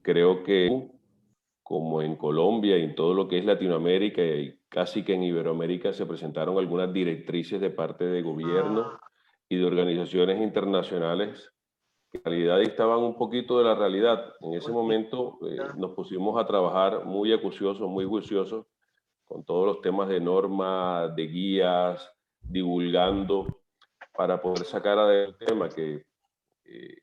creo que como en Colombia y en todo lo que es Latinoamérica y casi que en Iberoamérica se presentaron algunas directrices de parte de gobierno y de organizaciones internacionales que en realidad estaban un poquito de la realidad. En ese momento nos pusimos a trabajar muy acuciosos, muy juiciosos, con todos los temas de normas, de guías, divulgando para poder sacar adelante el tema que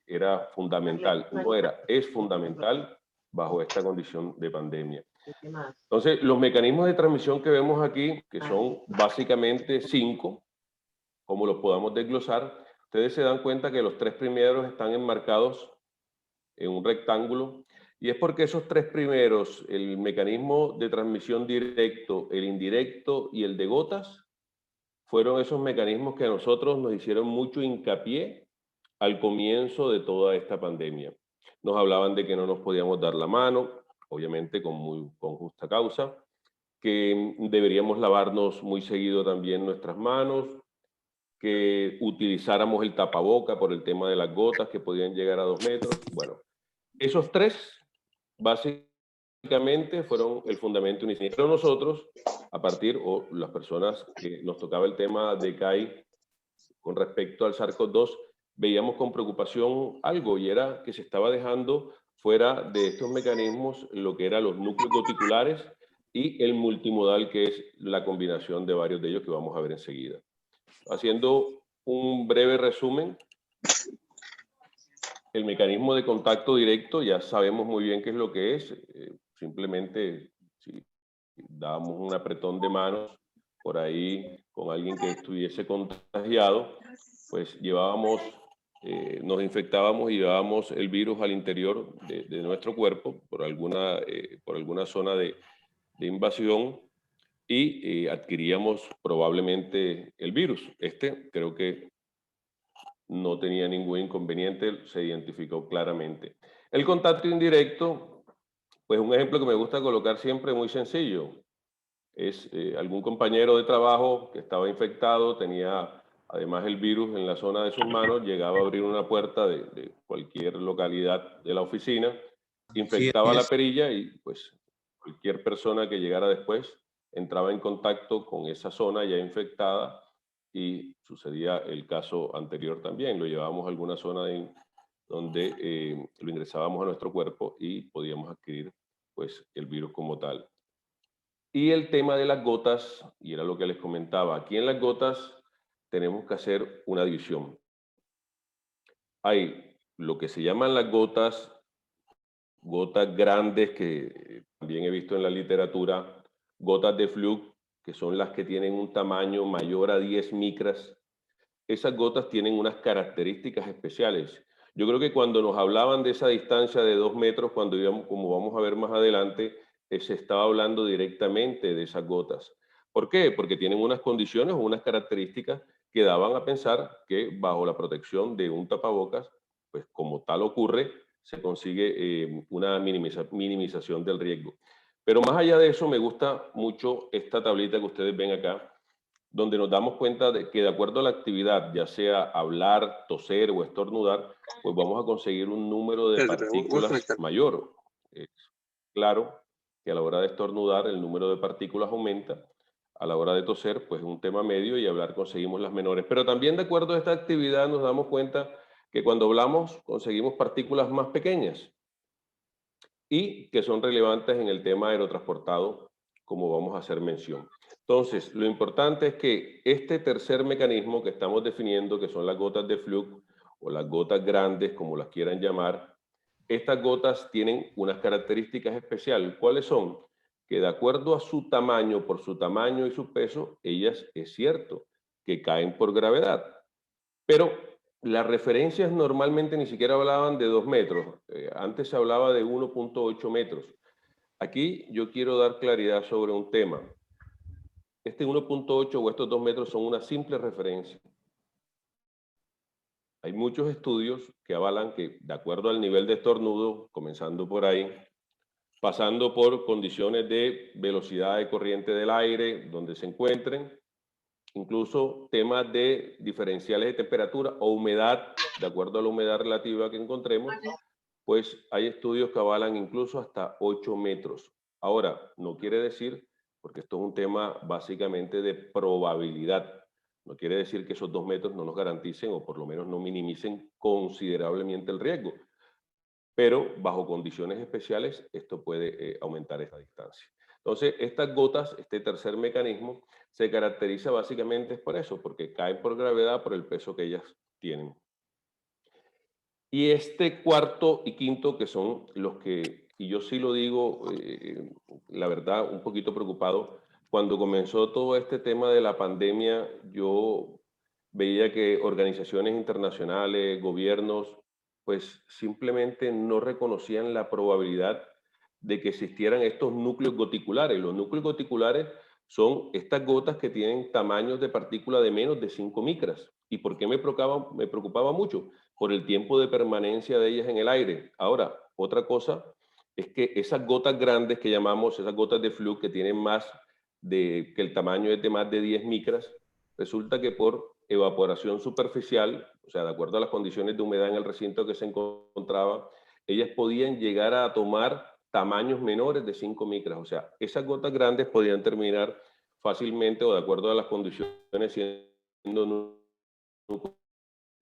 era fundamental, no era, es fundamental bajo esta condición de pandemia. Entonces, los mecanismos de transmisión que vemos aquí, que son básicamente 5, como los podamos desglosar, ustedes se dan cuenta que los 3 primeros están enmarcados en un rectángulo, y es porque esos 3 primeros, el mecanismo de transmisión directo, el indirecto y el de gotas, fueron esos mecanismos que a nosotros nos hicieron mucho hincapié al comienzo de toda esta pandemia. Nos hablaban de que no nos podíamos dar la mano, obviamente con justa causa, que deberíamos lavarnos muy seguido también nuestras manos, que utilizáramos el tapaboca por el tema de las gotas que podían llegar a 2 metros. Bueno, esos 3 básicamente fueron el fundamento inicial. Pero nosotros, a partir, o las personas que nos tocaba el tema de CAI con respecto al SARS-CoV-2, veíamos con preocupación algo, y era que se estaba dejando fuera de estos mecanismos lo que eran los núcleos goticulares y el multimodal, que es la combinación de varios de ellos que vamos a ver enseguida. Haciendo un breve resumen, el mecanismo de contacto directo ya sabemos muy bien qué es lo que es. Simplemente si dábamos un apretón de manos por ahí con alguien que estuviese contagiado, pues nos infectábamos y llevábamos el virus al interior de nuestro cuerpo por alguna zona de invasión y adquiríamos probablemente el virus. Creo que no tenía ningún inconveniente, se identificó claramente. El contacto indirecto, pues un ejemplo que me gusta colocar siempre muy sencillo, es algún compañero de trabajo que estaba infectado, tenía además el virus en la zona de sus manos, llegaba a abrir una puerta de cualquier localidad de la oficina, Sí, infectaba la perilla y pues cualquier persona que llegara después entraba en contacto con esa zona ya infectada y sucedía el caso anterior también. Lo llevábamos a alguna zona donde lo ingresábamos a nuestro cuerpo y podíamos adquirir pues el virus como tal. Y el tema de las gotas, y era lo que les comentaba, aquí en las gotas tenemos que hacer una división. Hay lo que se llaman las gotas grandes que también he visto en la literatura, gotas de Fluke, que son las que tienen un tamaño mayor a 10 micras. Esas gotas tienen unas características especiales. Yo creo que cuando nos hablaban de esa distancia de 2 metros, cuando íbamos, como vamos a ver más adelante, se estaba hablando directamente de esas gotas. ¿Por qué? Porque tienen unas condiciones o unas características que daban a pensar que bajo la protección de un tapabocas, pues como tal ocurre, se consigue una minimización del riesgo. Pero más allá de eso, me gusta mucho esta tablita que ustedes ven acá, donde nos damos cuenta de que de acuerdo a la actividad, ya sea hablar, toser o estornudar, pues vamos a conseguir un número de partículas mayor. Es claro que a la hora de estornudar el número de partículas aumenta, a la hora de toser pues es un tema medio y hablar conseguimos las menores. Pero también de acuerdo a esta actividad nos damos cuenta que cuando hablamos conseguimos partículas más pequeñas y que son relevantes en el tema aerotransportado, como vamos a hacer mención. Entonces, lo importante es que este tercer mecanismo que estamos definiendo, que son las gotas de Fluke o las gotas grandes, como las quieran llamar, estas gotas tienen unas características especiales. ¿Cuáles son? Que de acuerdo a su tamaño, por su tamaño y su peso, ellas es cierto que caen por gravedad. Pero las referencias normalmente ni siquiera hablaban de 2 metros. Antes se hablaba de 1.8 metros. Aquí yo quiero dar claridad sobre un tema. Este 1.8 o estos 2 metros son una simple referencia. Hay muchos estudios que avalan que, de acuerdo al nivel de estornudo, comenzando por ahí, pasando por condiciones de velocidad de corriente del aire, donde se encuentren, incluso temas de diferenciales de temperatura o humedad, de acuerdo a la humedad relativa que encontremos, pues hay estudios que avalan incluso hasta 8 metros. Ahora, no quiere decir, porque esto es un tema básicamente de probabilidad, no quiere decir que esos 2 metros no nos garanticen o por lo menos no minimicen considerablemente el riesgo, pero bajo condiciones especiales esto puede aumentar esta distancia. Entonces, estas gotas, este tercer mecanismo, se caracteriza básicamente por eso, porque caen por gravedad por el peso que ellas tienen. Y este cuarto y quinto, que son los que, y yo sí lo digo, la verdad, un poquito preocupado, cuando comenzó todo este tema de la pandemia, yo veía que organizaciones internacionales, gobiernos, pues simplemente no reconocían la probabilidad de que existieran estos núcleos goticulares. Los núcleos goticulares son estas gotas que tienen tamaños de partícula de menos de 5 micras. ¿Y por qué me preocupaba mucho? Por el tiempo de permanencia de ellas en el aire. Ahora, otra cosa es que esas gotas grandes que llamamos, esas gotas de flux que tienen más que el tamaño es de más de 10 micras, resulta que por evaporación superficial, o sea, de acuerdo a las condiciones de humedad en el recinto que se encontraba, ellas podían llegar a tomar tamaños menores de 5 micras. O sea, esas gotas grandes podían terminar fácilmente o de acuerdo a las condiciones siendo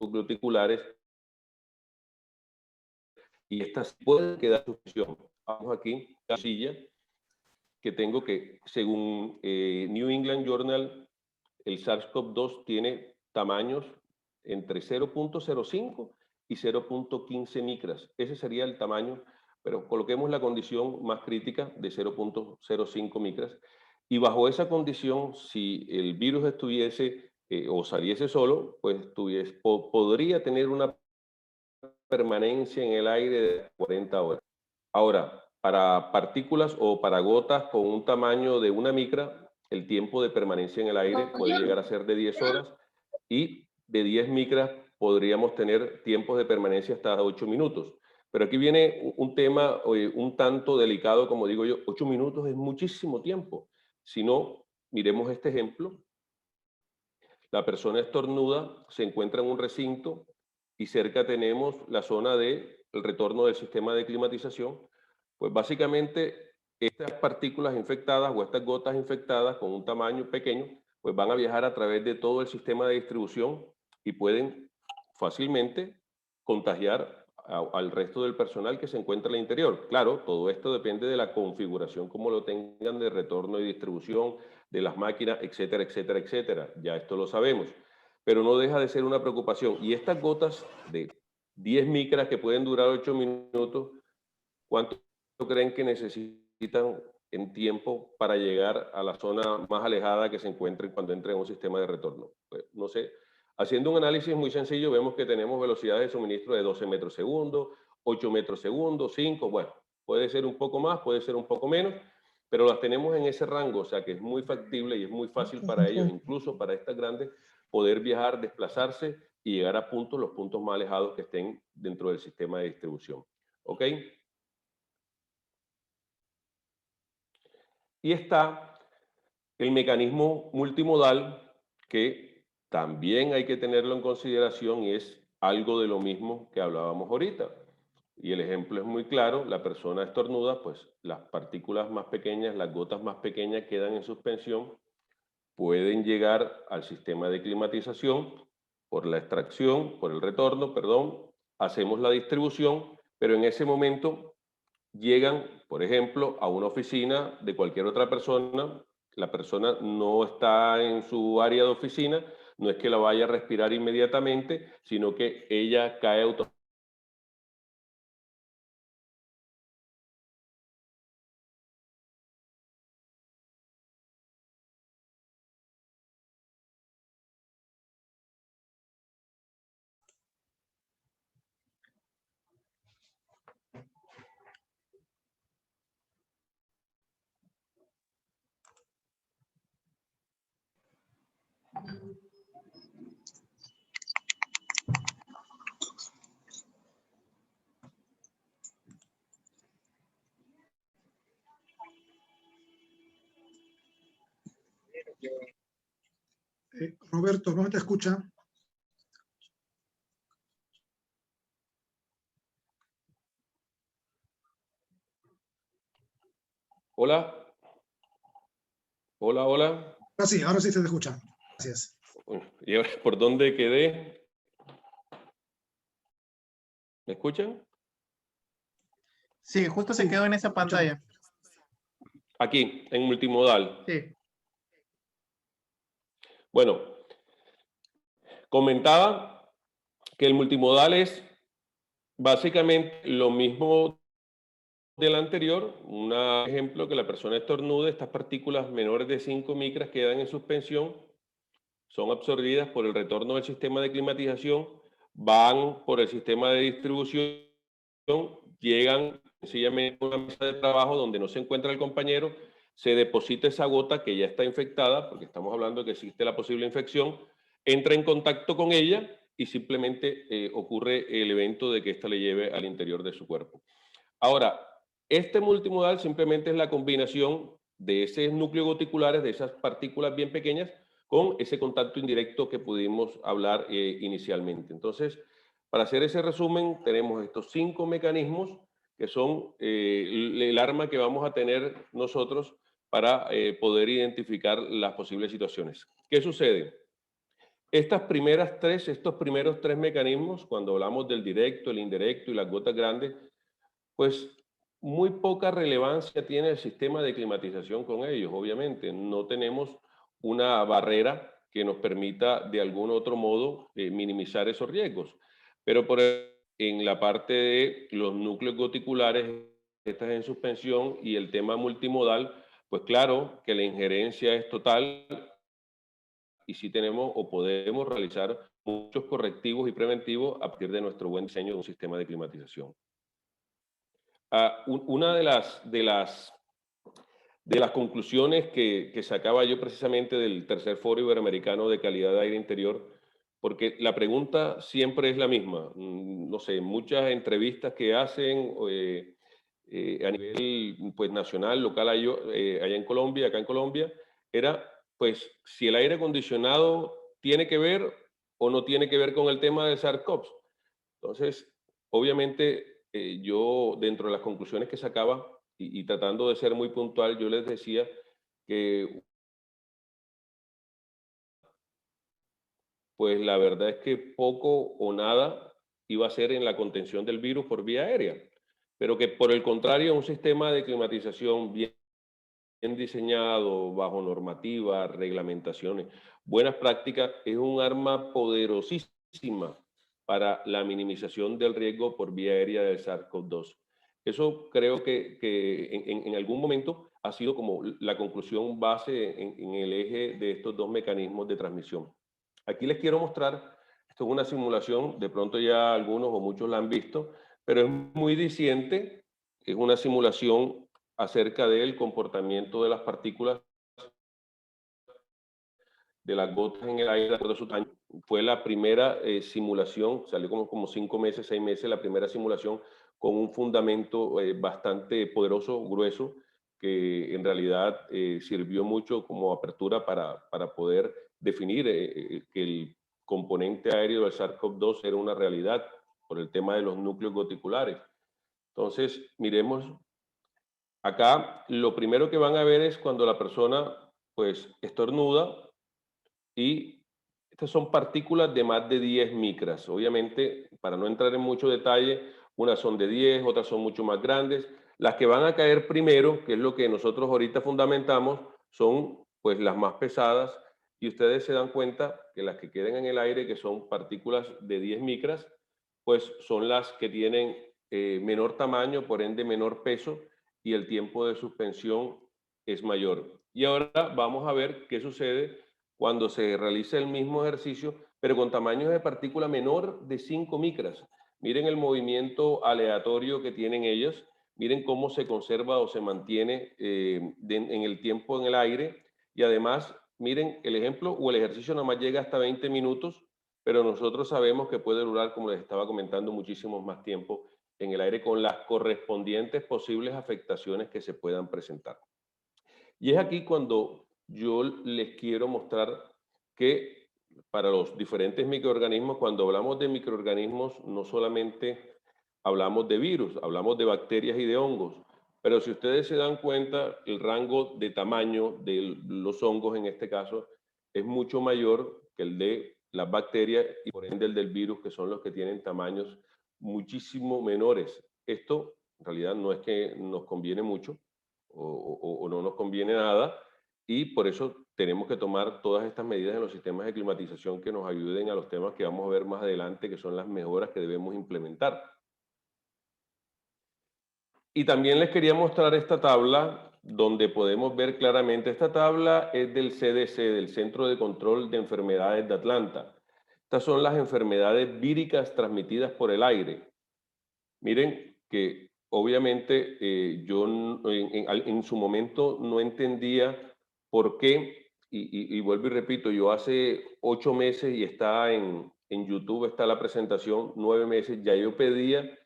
nucleoticulares y estas pueden quedar en suspensión. Vamos aquí, la silla que tengo que, según New England Journal, el SARS-CoV-2 tiene tamaños entre 0.05 y 0.15 micras. Ese sería el tamaño, pero coloquemos la condición más crítica de 0.05 micras. Y bajo esa condición, si el virus estuviese o saliese solo, pues podría tener una permanencia en el aire de 40 horas. Ahora, para partículas o para gotas con un tamaño de 1 micra, el tiempo de permanencia en el aire puede llegar a ser de 10 horas y de 10 micras podríamos tener tiempos de permanencia hasta 8 minutos. Pero aquí viene un tema un tanto delicado, como digo yo, 8 minutos es muchísimo tiempo. Si no, miremos este ejemplo. La persona estornuda, se encuentra en un recinto y cerca tenemos la zona del retorno del sistema de climatización. Pues básicamente estas partículas infectadas o estas gotas infectadas con un tamaño pequeño, pues van a viajar a través de todo el sistema de distribución y pueden fácilmente contagiar al resto del personal que se encuentra en el interior. Claro, todo esto depende de la configuración, como lo tengan de retorno y distribución de las máquinas, etcétera, etcétera, etcétera. Ya esto lo sabemos, pero no deja de ser una preocupación. Y estas gotas de 10 micras que pueden durar 8 minutos, ¿cuánto creen que necesitan en tiempo para llegar a la zona más alejada que se encuentren cuando entren en un sistema de retorno? Pues, no sé. Haciendo un análisis muy sencillo, vemos que tenemos velocidades de suministro de 12 metros segundo, 8 metros segundo, 5, bueno, puede ser un poco más, puede ser un poco menos, pero las tenemos en ese rango, o sea que es muy factible y es muy fácil para ellos, incluso para estas grandes, poder viajar, desplazarse y llegar a los puntos más alejados que estén dentro del sistema de distribución. ¿Ok? Y está el mecanismo multimodal, que también hay que tenerlo en consideración y es algo de lo mismo que hablábamos ahorita. Y el ejemplo es muy claro, la persona estornuda, pues las partículas más pequeñas, las gotas más pequeñas quedan en suspensión, pueden llegar al sistema de climatización por la extracción, por el retorno, perdón, hacemos la distribución, pero en ese momento llegan, por ejemplo, a una oficina de cualquier otra persona, la persona no está en su área de oficina, no es que la vaya a respirar inmediatamente, sino que ella cae automáticamente. Roberto, ¿no te escucha? Hola, hola, hola. Ahora sí se te escucha. Gracias. ¿Y ahora por dónde quedé? ¿Me escuchan? Sí, justo se Sí, quedó en esa pantalla. Aquí, en multimodal. Sí. Bueno, comentaba que el multimodal es básicamente lo mismo del anterior. Un ejemplo, que la persona estornude, estas partículas menores de 5 micras quedan en suspensión, son absorbidas por el retorno del sistema de climatización, van por el sistema de distribución, llegan sencillamente a una mesa de trabajo donde no se encuentra el compañero, se deposita esa gota que ya está infectada, porque estamos hablando de que existe la posible infección, entra en contacto con ella y simplemente ocurre el evento de que ésta le lleve al interior de su cuerpo. Ahora, este multimodal simplemente es la combinación de esos núcleos goticulares, de esas partículas bien pequeñas, con ese contacto indirecto que pudimos hablar inicialmente. Entonces, para hacer ese resumen, tenemos estos 5 mecanismos que son el arma que vamos a tener nosotros para poder identificar las posibles situaciones. ¿Qué sucede? Estos primeros tres mecanismos, cuando hablamos del directo, el indirecto y las gotas grandes, pues muy poca relevancia tiene el sistema de climatización con ellos, obviamente. No tenemos una barrera que nos permita de algún otro modo minimizar esos riesgos. Pero en la parte de los núcleos goticulares, estas en suspensión y el tema multimodal, pues claro que la injerencia es total y sí tenemos o podemos realizar muchos correctivos y preventivos a partir de nuestro buen diseño de un sistema de climatización. Una de las conclusiones que sacaba yo precisamente del tercer foro iberoamericano de calidad de aire interior, porque la pregunta siempre es la misma. No sé, muchas entrevistas que hacen a nivel pues, nacional, local, allá en Colombia, acá en Colombia, era pues si el aire acondicionado tiene que ver o no tiene que ver con el tema del SARS-CoV. Entonces, obviamente, yo dentro de las conclusiones que sacaba y tratando de ser muy puntual, yo les decía que pues la verdad es que poco o nada iba a ser en la contención del virus por vía aérea, pero que por el contrario, un sistema de climatización bien diseñado, bajo normativas, reglamentaciones, buenas prácticas, es un arma poderosísima para la minimización del riesgo por vía aérea del SARS-CoV-2. Eso creo que en algún momento ha sido como la conclusión base en el eje de estos dos mecanismos de transmisión. Aquí les quiero mostrar, esto es una simulación, de pronto ya algunos o muchos la han visto, pero es muy diciente, es una simulación acerca del comportamiento de las partículas de las gotas en el aire de acuerdo a su tamaño. Fue la primera simulación, salió como 5 meses, 6 meses, la primera simulación con un fundamento bastante poderoso, grueso, que en realidad sirvió mucho como apertura para poder definir que el componente aéreo del SARS-CoV-2 era una realidad por el tema de los núcleos goticulares. Entonces, miremos acá, lo primero que van a ver es cuando la persona pues estornuda y estas son partículas de más de 10 micras. Obviamente, para no entrar en mucho detalle, unas son de 10, otras son mucho más grandes. Las que van a caer primero, que es lo que nosotros ahorita fundamentamos, son pues las más pesadas y ustedes se dan cuenta que las que queden en el aire, que son partículas de 10 micras, pues son las que tienen menor tamaño, por ende menor peso y el tiempo de suspensión es mayor. Y ahora vamos a ver qué sucede cuando se realiza el mismo ejercicio, pero con tamaños de partícula menor de 5 micras. Miren el movimiento aleatorio que tienen ellas, miren cómo se conserva o se mantiene en el tiempo en el aire y además miren el ejemplo o el ejercicio nada más llega hasta 20 minutos, pero nosotros sabemos que puede durar, como les estaba comentando, muchísimo más tiempo en el aire con las correspondientes posibles afectaciones que se puedan presentar. Y es aquí cuando yo les quiero mostrar que para los diferentes microorganismos, cuando hablamos de microorganismos, no solamente hablamos de virus, hablamos de bacterias y de hongos, pero si ustedes se dan cuenta, el rango de tamaño de los hongos en este caso es mucho mayor que el de las bacterias y por ende el del virus, que son los que tienen tamaños muchísimo menores. Esto en realidad no es que nos conviene mucho o no nos conviene nada, y por eso tenemos que tomar todas estas medidas en los sistemas de climatización que nos ayuden a los temas que vamos a ver más adelante, que son las mejoras que debemos implementar. Y también les quería mostrar esta tabla donde podemos ver claramente, esta tabla es del CDC, del Centro de Control de Enfermedades de Atlanta. Estas son las enfermedades víricas transmitidas por el aire. Miren que obviamente yo en su momento no entendía por qué, y vuelvo y repito, yo hace 8 meses y está en YouTube, está la presentación, 9 meses, ya yo pedía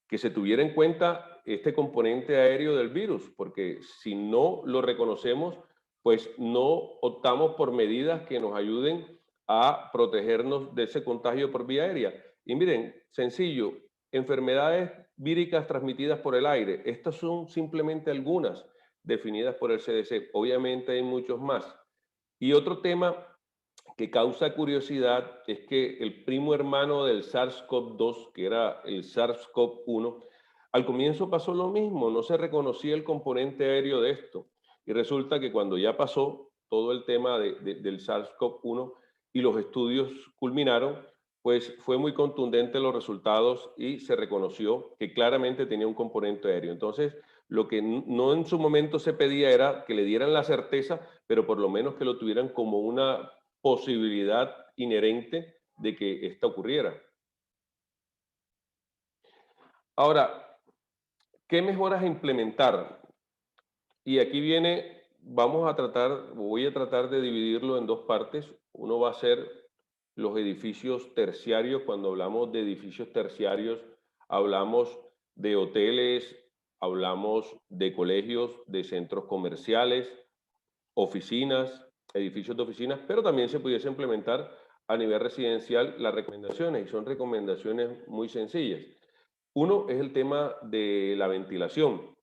que se tuviera en cuenta este componente aéreo del virus, porque si no lo reconocemos, pues no optamos por medidas que nos ayuden a protegernos de ese contagio por vía aérea. Y miren, sencillo, enfermedades víricas transmitidas por el aire, estas son simplemente algunas definidas por el CDC. Obviamente hay muchos más. Y otro tema que causa curiosidad es que el primo hermano del SARS-CoV-2, que era el SARS-CoV-1, al comienzo pasó lo mismo, no se reconocía el componente aéreo de esto. Y resulta que cuando ya pasó todo el tema del SARS-CoV-1 y los estudios culminaron, pues fue muy contundente los resultados y se reconoció que claramente tenía un componente aéreo. Entonces, lo que no en su momento se pedía era que le dieran la certeza, pero por lo menos que lo tuvieran como una posibilidad inherente de que esto ocurriera. Ahora, ¿qué mejoras implementar? Y aquí viene, voy a tratar de dividirlo en dos partes. Uno va a ser los edificios terciarios. Cuando hablamos de edificios terciarios, hablamos de hoteles, hablamos de colegios, de centros comerciales, oficinas, edificios de oficinas, pero también se pudiese implementar a nivel residencial las recomendaciones, y son recomendaciones muy sencillas. Uno es el tema de la ventilación.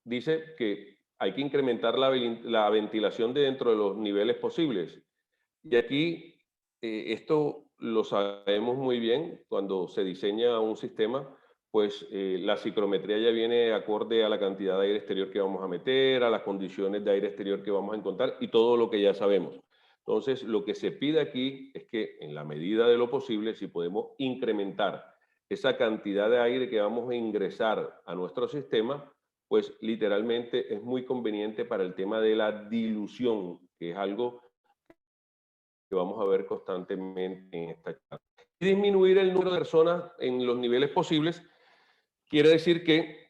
Dice que hay que incrementar la ventilación de dentro de los niveles posibles. Y aquí esto lo sabemos muy bien cuando se diseña un sistema, pues la psicometría ya viene acorde a la cantidad de aire exterior que vamos a meter, a las condiciones de aire exterior que vamos a encontrar y todo lo que ya sabemos. Entonces, lo que se pide aquí es que en la medida de lo posible, si podemos incrementar esa cantidad de aire que vamos a ingresar a nuestro sistema, pues literalmente es muy conveniente para el tema de la dilución, que es algo que vamos a ver constantemente en esta charla. Y disminuir el número de personas en los niveles posibles quiere decir que,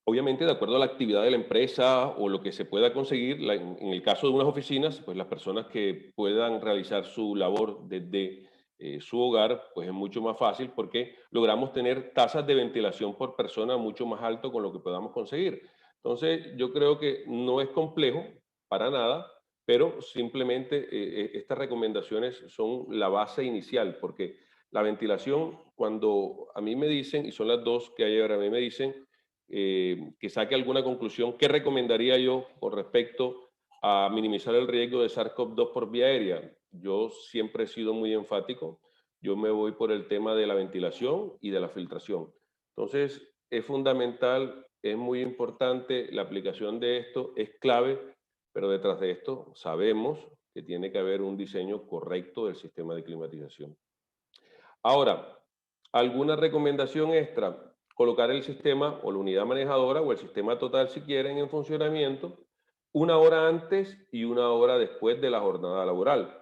obviamente, de acuerdo a la actividad de la empresa o lo que se pueda conseguir, en el caso de unas oficinas, pues las personas que puedan realizar su labor desde su hogar, pues es mucho más fácil porque logramos tener tasas de ventilación por persona mucho más alto con lo que podamos conseguir. Entonces, yo creo que no es complejo para nada, pero simplemente estas recomendaciones son la base inicial, porque la ventilación, cuando a mí me dicen, y son las dos que hay ahora, a mí me dicen que saque alguna conclusión, ¿qué recomendaría yo con respecto a minimizar el riesgo de SARS-CoV-2 por vía aérea? Yo siempre he sido muy enfático, yo me voy por el tema de la ventilación y de la filtración. Entonces, es fundamental, es muy importante, la aplicación de esto es clave, pero detrás de esto sabemos que tiene que haber un diseño correcto del sistema de climatización. Ahora, alguna recomendación extra, colocar el sistema o la unidad manejadora o el sistema total si quieren en funcionamiento 1 hora antes y 1 hora después de la jornada laboral.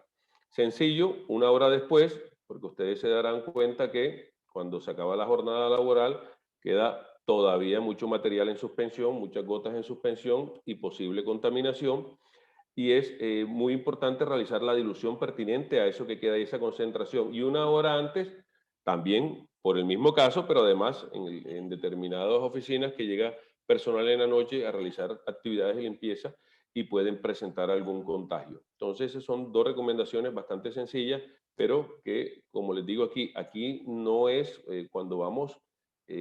Sencillo, 1 hora después, porque ustedes se darán cuenta que cuando se acaba la jornada laboral queda todavía mucho material en suspensión, muchas gotas en suspensión y posible contaminación. Y es muy importante realizar la dilución pertinente a eso que queda ahí, esa concentración. Y 1 hora antes, también por el mismo caso, pero además en determinadas oficinas que llega personal en la noche a realizar actividades de limpieza y pueden presentar algún contagio. Entonces, esas son dos recomendaciones bastante sencillas, pero que, como les digo aquí no es cuando vamos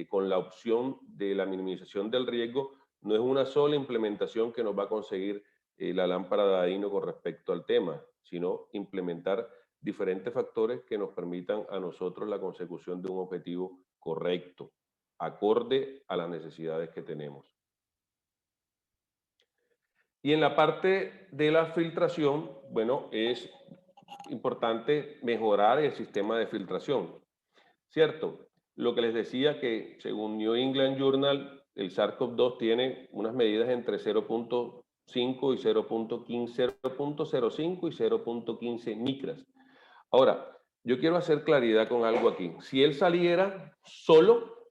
con la opción de la minimización del riesgo, No es una sola implementación que nos va a conseguir la lámpara de Aladino con respecto al tema, sino implementar diferentes factores que nos permitan a nosotros la consecución de un objetivo correcto, acorde a las necesidades que tenemos. Y en la parte de la filtración, bueno, es importante mejorar el sistema de filtración, ¿cierto? Lo que les decía que según New England Journal, el SARS-CoV-2 tiene unas medidas entre 0.5 y 0.05 y 0.15 micras. Ahora, yo quiero hacer claridad con algo aquí. Si él saliera solo,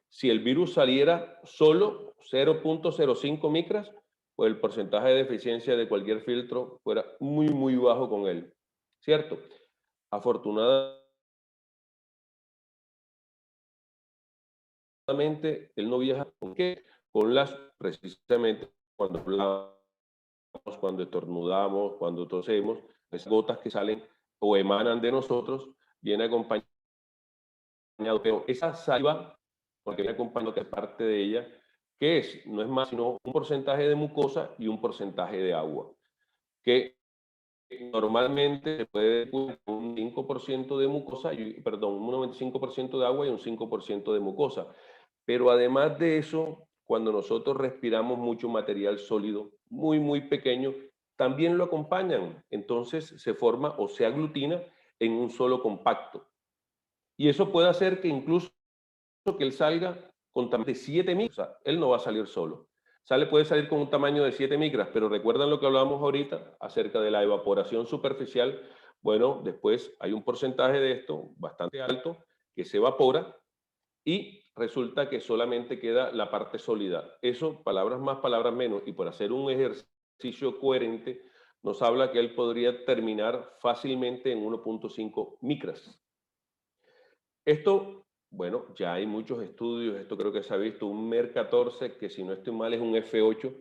si el virus saliera solo 0.05 micras, pues el porcentaje de deficiencia de cualquier filtro fuera muy, muy bajo con él, ¿cierto? Afortunadamente, él no viaja con qué, con las, precisamente cuando hablamos, cuando estornudamos, cuando tosemos, esas gotas que salen o emanan de nosotros, viene acompañado, pero esa saliva, porque viene acompañado que parte de ella, ¿qué es? No es más sino un porcentaje de mucosa y un porcentaje de agua, que normalmente se puede un 5% de mucosa, perdón, un 95% de agua y un 5% de mucosa. Pero además de eso, cuando nosotros respiramos mucho material sólido, muy, muy pequeño, también lo acompañan. Entonces se forma o se aglutina en un solo compacto. Y eso puede hacer que incluso que él salga con tamaño de 7 micras. O sea, él no va a salir solo. Puede salir con un tamaño de 7 micras, pero recuerdan lo que hablábamos ahorita acerca de la evaporación superficial. Bueno, después hay un porcentaje de esto bastante alto que se evapora y resulta que solamente queda la parte sólida. Eso, palabras más, palabras menos, y por hacer un ejercicio coherente, nos habla que él podría terminar fácilmente en 1.5 micras. Esto, bueno, ya hay muchos estudios, esto creo que se ha visto, un MER14, que si no estoy mal es un F8,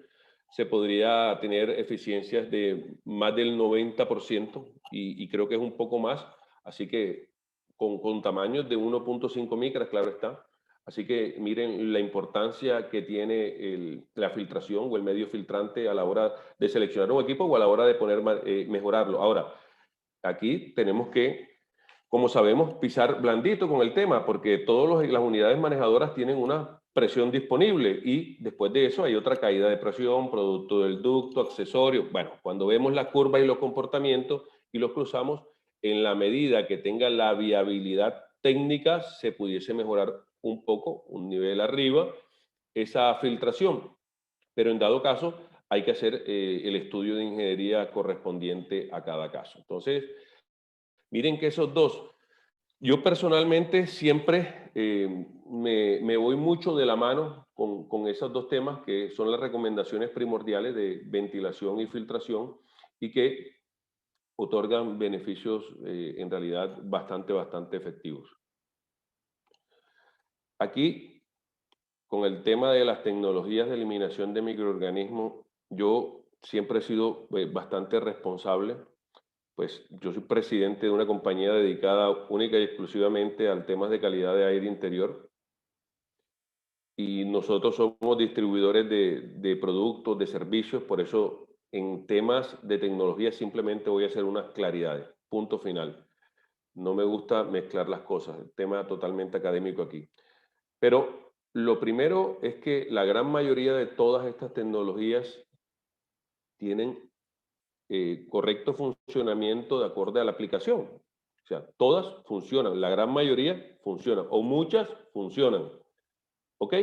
se podría tener eficiencias de más del 90% y creo que es un poco más, así que con tamaños de 1.5 micras, claro está. Así que miren la importancia que tiene la filtración o el medio filtrante a la hora de seleccionar un equipo o a la hora de mejorarlo. Ahora, aquí tenemos que, como sabemos, pisar blandito con el tema, porque todas las unidades manejadoras tienen una presión disponible y después de eso hay otra caída de presión, producto del ducto, accesorio. Bueno, cuando vemos la curva y los comportamientos y los cruzamos, en la medida que tenga la viabilidad técnica, se pudiese mejorar un poco, un nivel arriba, esa filtración. Pero en dado caso, hay que hacer el estudio de ingeniería correspondiente a cada caso. Entonces, miren que esos dos, yo personalmente siempre me voy mucho de la mano con esos dos temas que son las recomendaciones primordiales de ventilación y filtración y que otorgan beneficios en realidad bastante efectivos. Aquí, con el tema de las tecnologías de eliminación de microorganismos, yo siempre he sido bastante responsable. Pues yo soy presidente de una compañía dedicada única y exclusivamente al tema de calidad de aire interior y nosotros somos distribuidores de productos, de servicios, por eso en temas de tecnología simplemente voy a hacer unas claridades, punto final. No me gusta mezclar las cosas, el tema totalmente académico aquí. Pero lo primero es que la gran mayoría de todas estas tecnologías tienen correcto funcionamiento de acuerdo a la aplicación. O sea, todas funcionan, la gran mayoría funcionan, o muchas funcionan. ¿Ok?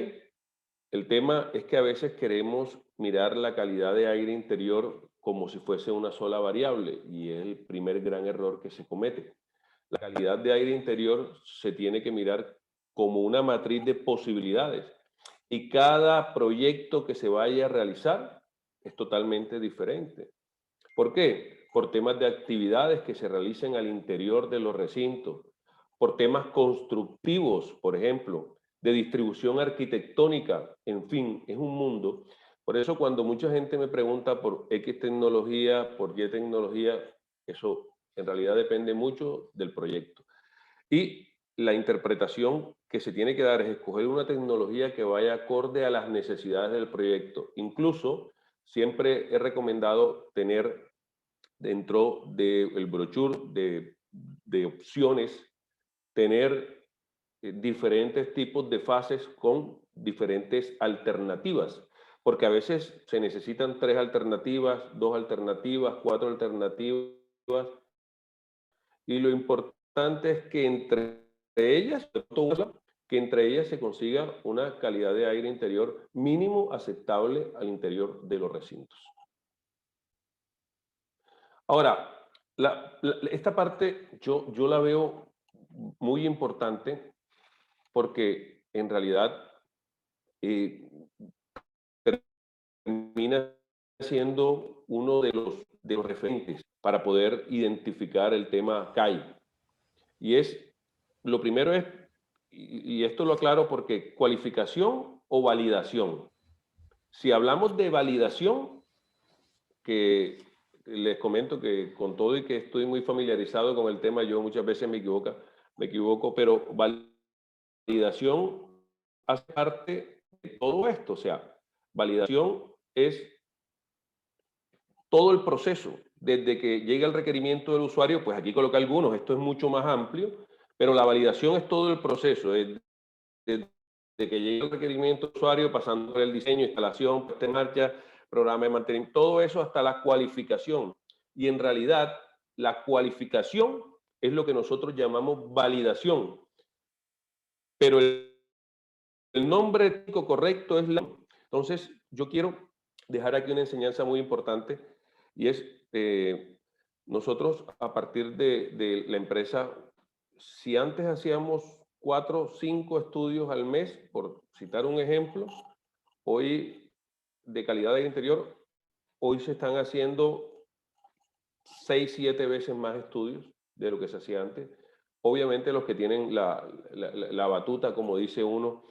El tema es que a veces queremos mirar la calidad de aire interior como si fuese una sola variable, y es el primer gran error que se comete. La calidad de aire interior se tiene que mirar como una matriz de posibilidades, y cada proyecto que se vaya a realizar es totalmente diferente. ¿Por qué? Por temas de actividades que se realicen al interior de los recintos, por temas constructivos, por ejemplo, de distribución arquitectónica, en fin, es un mundo. Por eso cuando mucha gente me pregunta por X tecnología, por Y tecnología, eso en realidad depende mucho del proyecto. Y la interpretación que se tiene que dar es escoger una tecnología que vaya acorde a las necesidades del proyecto. Incluso siempre he recomendado tener dentro del brochure de opciones, tener diferentes tipos de fases con diferentes alternativas, porque a veces se necesitan 3 alternativas, 2 alternativas, 4 alternativas, y lo importante es que entre ellas se consiga una calidad de aire interior mínimo aceptable al interior de los recintos. Ahora, esta parte yo la veo muy importante porque en realidad termina siendo uno de los referentes para poder identificar el tema CAI. Y lo primero es, y esto lo aclaro porque cualificación o validación. Si hablamos de validación, que les comento que con todo y que estoy muy familiarizado con el tema, yo muchas veces me equivoco, pero validación hace parte de todo esto. O sea, validación es todo el proceso, desde que llega el requerimiento del usuario, pues aquí coloca algunos, esto es mucho más amplio, pero la validación es todo el proceso, desde que llega el requerimiento del usuario, pasando por el diseño, instalación, puesta en marcha, programa de mantenimiento, todo eso hasta la cualificación. Y en realidad, la cualificación es lo que nosotros llamamos validación. Pero el nombre técnico correcto es la... Entonces, yo quiero dejar aquí una enseñanza muy importante y es, nosotros a partir de la empresa, si antes hacíamos 4 o 5 estudios al mes, por citar un ejemplo, hoy de calidad del interior, hoy se están haciendo 6, 7 veces más estudios de lo que se hacía antes. Obviamente los que tienen la batuta, como dice uno,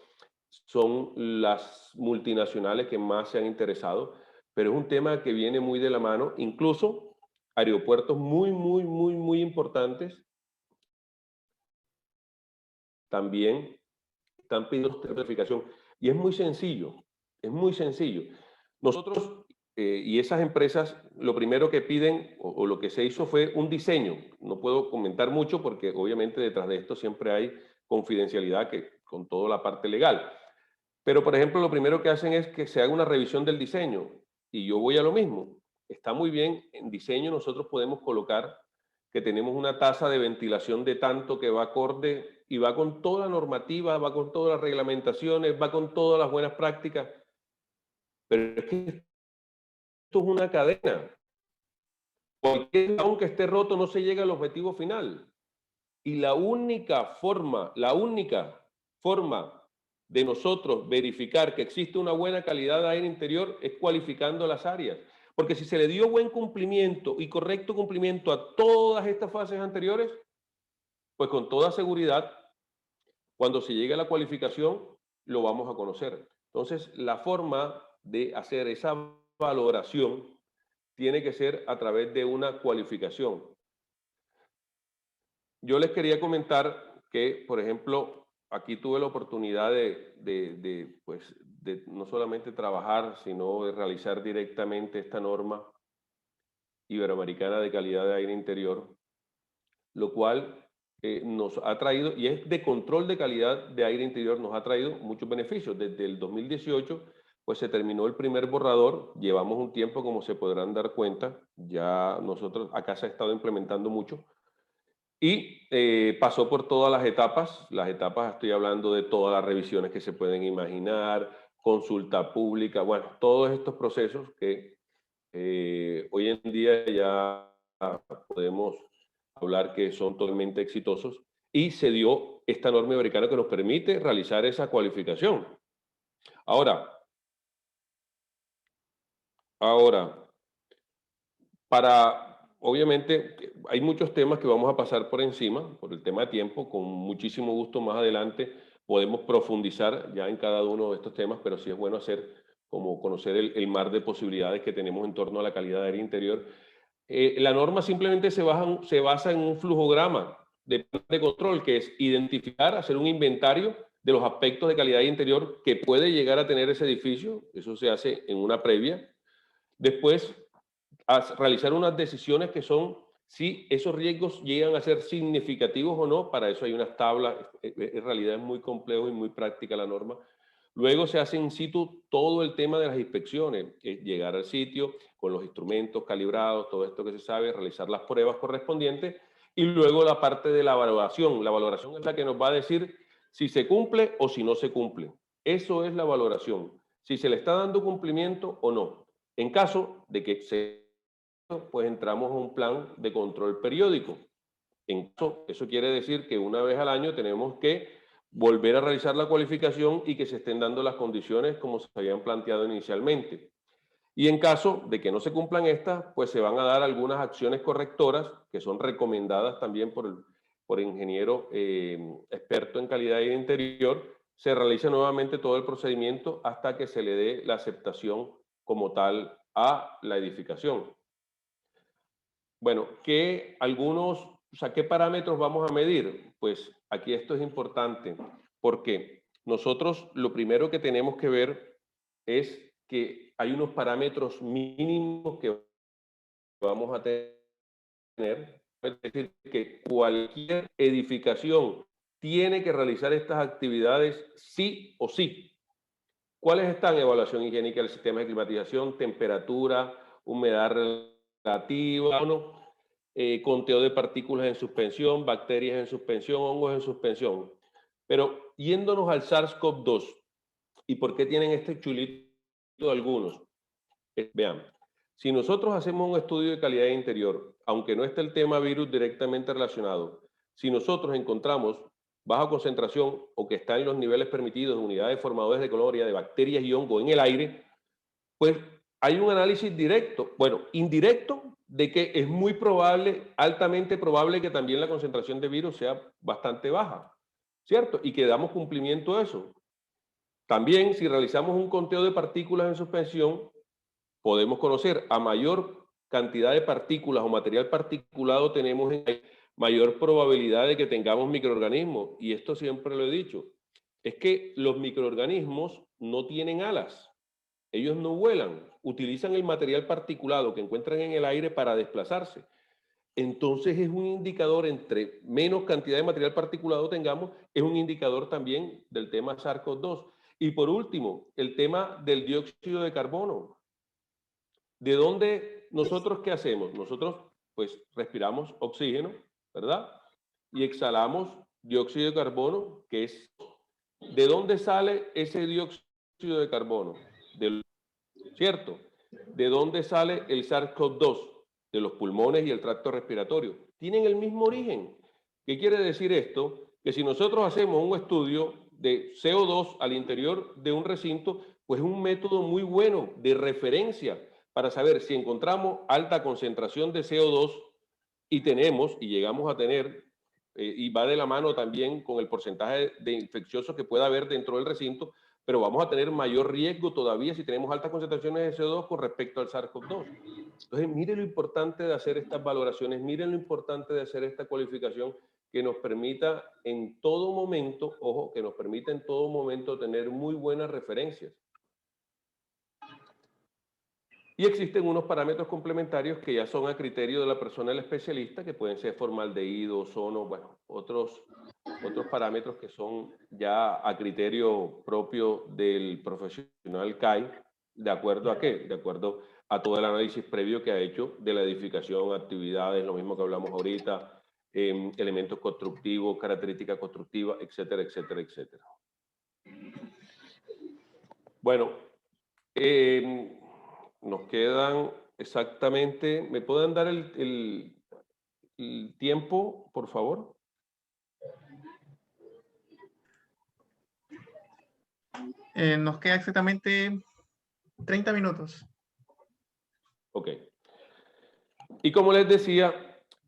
son las multinacionales que más se han interesado, pero es un tema que viene muy de la mano, incluso aeropuertos muy importantes también están pidiendo certificación. Y es muy sencillo, es muy sencillo. Nosotros y esas empresas, lo primero que piden o lo que se hizo fue un diseño. No puedo comentar mucho porque obviamente detrás de esto siempre hay confidencialidad con toda la parte legal. Pero, por ejemplo, lo primero que hacen es que se haga una revisión del diseño. Y yo voy a lo mismo. Está muy bien, en diseño nosotros podemos colocar que tenemos una tasa de ventilación de tanto que va acorde y va con toda la normativa, va con todas las reglamentaciones, va con todas las buenas prácticas. Pero es que esto es una cadena. Cualquier eslabón que esté roto no se llega al objetivo final. Y la única forma de nosotros verificar que existe una buena calidad de aire interior es cualificando las áreas. Porque si se le dio buen cumplimiento y correcto cumplimiento a todas estas fases anteriores, pues con toda seguridad, cuando se llegue a la cualificación, lo vamos a conocer. Entonces, la forma de hacer esa valoración tiene que ser a través de una cualificación. Yo les quería comentar que, por ejemplo, aquí tuve la oportunidad de no solamente trabajar, sino de realizar directamente esta norma iberoamericana de calidad de aire interior, lo cual nos ha traído, y es de control de calidad de aire interior, nos ha traído muchos beneficios. Desde el 2018, pues se terminó el primer borrador, llevamos un tiempo, como se podrán dar cuenta, ya nosotros acá se ha estado implementando mucho, y pasó por todas las etapas estoy hablando de todas las revisiones que se pueden imaginar, consulta pública, bueno, todos estos procesos que hoy en día ya podemos hablar que son totalmente exitosos, y se dio esta norma americana que nos permite realizar esa cualificación. Ahora, obviamente, hay muchos temas que vamos a pasar por encima, por el tema de tiempo. Con muchísimo gusto más adelante podemos profundizar ya en cada uno de estos temas, pero sí es bueno conocer el mar de posibilidades que tenemos en torno a la calidad del aire interior. La norma simplemente se basa en un flujograma de control, que es identificar, hacer un inventario de los aspectos de calidad interior que puede llegar a tener ese edificio. Eso se hace en una previa. Después, realizar unas decisiones que son si esos riesgos llegan a ser significativos o no. Para eso hay unas tablas. En realidad es muy complejo y muy práctica la norma. Luego se hace in situ todo el tema de las inspecciones, llegar al sitio con los instrumentos calibrados, todo esto que se sabe, realizar las pruebas correspondientes, y luego la parte de la valoración. La valoración es la que nos va a decir si se cumple o si no se cumple. Eso es la valoración, si se le está dando cumplimiento o no. En caso de que se, pues entramos a un plan de control periódico. Eso quiere decir que una vez al año tenemos que volver a realizar la cualificación y que se estén dando las condiciones como se habían planteado inicialmente. Y en caso de que no se cumplan estas, pues se van a dar algunas acciones correctoras que son recomendadas también por ingeniero experto en calidad de interior. Se realiza nuevamente todo el procedimiento hasta que se le dé la aceptación como tal a la edificación. Bueno, ¿qué parámetros vamos a medir? Pues aquí esto es importante porque nosotros lo primero que tenemos que ver es que hay unos parámetros mínimos que vamos a tener. Es decir, que cualquier edificación tiene que realizar estas actividades sí o sí. ¿Cuáles están? Evaluación higiénica del sistema de climatización, temperatura, humedad relativa, conteo de partículas en suspensión, bacterias en suspensión, hongos en suspensión. Pero yéndonos al SARS-CoV-2, ¿y por qué tienen este chulito algunos? Vean, si nosotros hacemos un estudio de calidad interior, aunque no esté el tema virus directamente relacionado, si nosotros encontramos baja concentración o que está en los niveles permitidos de unidades formadores de colonia, de bacterias y hongos en el aire, pues hay un análisis directo, bueno, indirecto, de que es muy probable, altamente probable que también la concentración de virus sea bastante baja, ¿cierto? Y que damos cumplimiento a eso. También, si realizamos un conteo de partículas en suspensión, podemos conocer a mayor cantidad de partículas o material particulado tenemos, mayor probabilidad de que tengamos microorganismos. Y esto siempre lo he dicho, es que los microorganismos no tienen alas, ellos no vuelan, utilizan el material particulado que encuentran en el aire para desplazarse. Entonces es un indicador, entre menos cantidad de material particulado tengamos, es un indicador también del tema SARS-CoV-2. Y por último, el tema del dióxido de carbono. ¿De dónde nosotros qué hacemos? Nosotros pues respiramos oxígeno, ¿verdad? Y exhalamos dióxido de carbono, que es... ¿De dónde sale ese dióxido de carbono? ¿Cierto? ¿De dónde sale el SARS-CoV-2? De los pulmones y el tracto respiratorio. Tienen el mismo origen. ¿Qué quiere decir esto? Que si nosotros hacemos un estudio de CO2 al interior de un recinto, pues es un método muy bueno de referencia para saber si encontramos alta concentración de CO2 y llegamos a tener, y va de la mano también con el porcentaje de infecciosos que pueda haber dentro del recinto, pero vamos a tener mayor riesgo todavía si tenemos altas concentraciones de CO2 con respecto al SARS-CoV-2. Entonces, miren lo importante de hacer estas valoraciones, miren lo importante de hacer esta cualificación que nos permita en todo momento, ojo, que nos permita en todo momento tener muy buenas referencias. Y existen unos parámetros complementarios que ya son a criterio de la persona del especialista, que pueden ser formaldehído, ozono, bueno, otros parámetros que son ya a criterio propio del profesional CAI, ¿de acuerdo a qué? De acuerdo a todo el análisis previo que ha hecho de la edificación, actividades, lo mismo que hablamos ahorita, elementos constructivos, características constructivas, etcétera, etcétera, etcétera. Bueno, nos quedan exactamente... ¿Me pueden dar el tiempo, por favor? Nos queda exactamente 30 minutos. Ok. Y como les decía,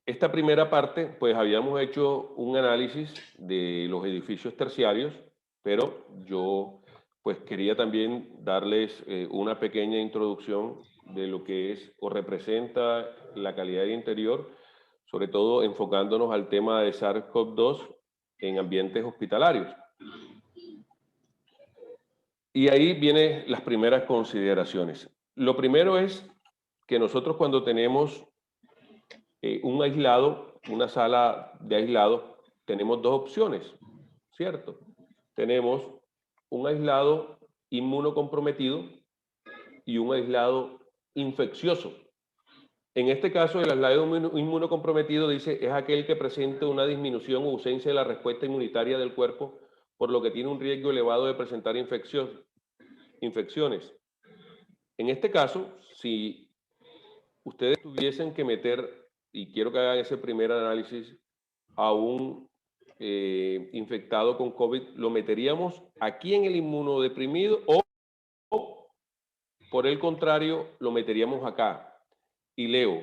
esta primera parte, pues habíamos hecho un análisis de los edificios terciarios, pero yo pues quería también darles una pequeña introducción de lo que es o representa la calidad de interior, sobre todo enfocándonos al tema de SARS-CoV-2 en ambientes hospitalarios. Y ahí vienen las primeras consideraciones. Lo primero es que nosotros cuando tenemos un aislado, una sala de aislado, tenemos dos opciones, ¿cierto? Tenemos un aislado inmunocomprometido y un aislado infeccioso. En este caso, el aislado inmunocomprometido dice es aquel que presenta una disminución o ausencia de la respuesta inmunitaria del cuerpo, por lo que tiene un riesgo elevado de presentar infecciones. En este caso, si ustedes tuviesen que meter, y quiero que hagan ese primer análisis, a un infectado con COVID, lo meteríamos aquí en el inmunodeprimido o por el contrario, lo meteríamos acá. Y leo,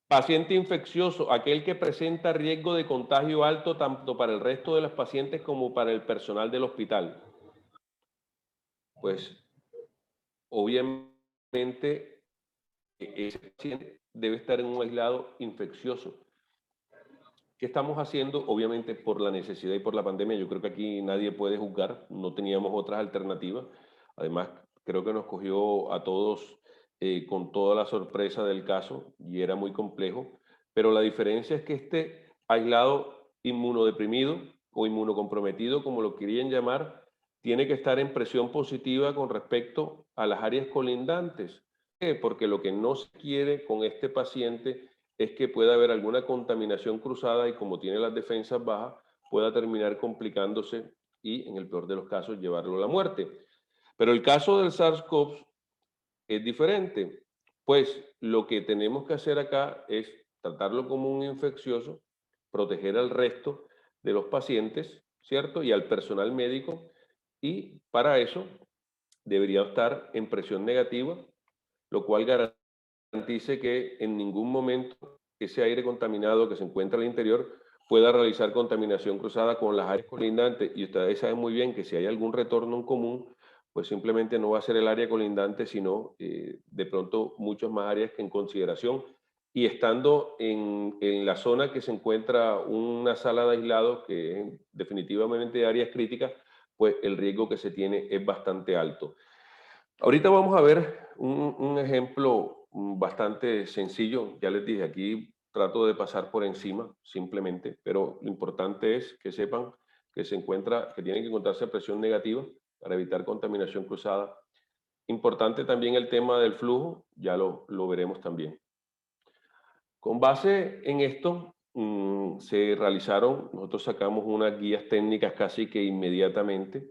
paciente infeccioso, aquel que presenta riesgo de contagio alto tanto para el resto de los pacientes como para el personal del hospital. Pues, obviamente, ese paciente debe estar en un aislado infeccioso. ¿Qué estamos haciendo? Obviamente, por la necesidad y por la pandemia, yo creo que aquí nadie puede juzgar, no teníamos otras alternativas. Además, creo que nos cogió a todos con toda la sorpresa del caso y era muy complejo, pero la diferencia es que este aislado inmunodeprimido o inmunocomprometido, como lo querían llamar, tiene que estar en presión positiva con respecto a las áreas colindantes. Porque lo que no se quiere con este paciente es que pueda haber alguna contaminación cruzada y como tiene las defensas bajas, pueda terminar complicándose y, en el peor de los casos, llevarlo a la muerte. Pero el caso del SARS-CoV es diferente, pues lo que tenemos que hacer acá es tratarlo como un infeccioso, proteger al resto de los pacientes, ¿cierto? Y al personal médico, y para eso debería estar en presión negativa, lo cual garantice que en ningún momento ese aire contaminado que se encuentra al interior pueda realizar contaminación cruzada con las áreas colindantes. Y ustedes saben muy bien que si hay algún retorno en común, pues simplemente no va a ser el área colindante, sino de pronto muchas más áreas que en consideración. Y estando en la zona que se encuentra una sala de aislados, que es definitivamente áreas críticas, pues el riesgo que se tiene es bastante alto. Ahorita vamos a ver un ejemplo bastante sencillo. Ya les dije, aquí trato de pasar por encima simplemente, pero lo importante es que sepan que que tienen que encontrarse a presión negativa para evitar contaminación cruzada. Importante también el tema del flujo, ya lo veremos también. Con base en esto, nosotros sacamos unas guías técnicas casi que inmediatamente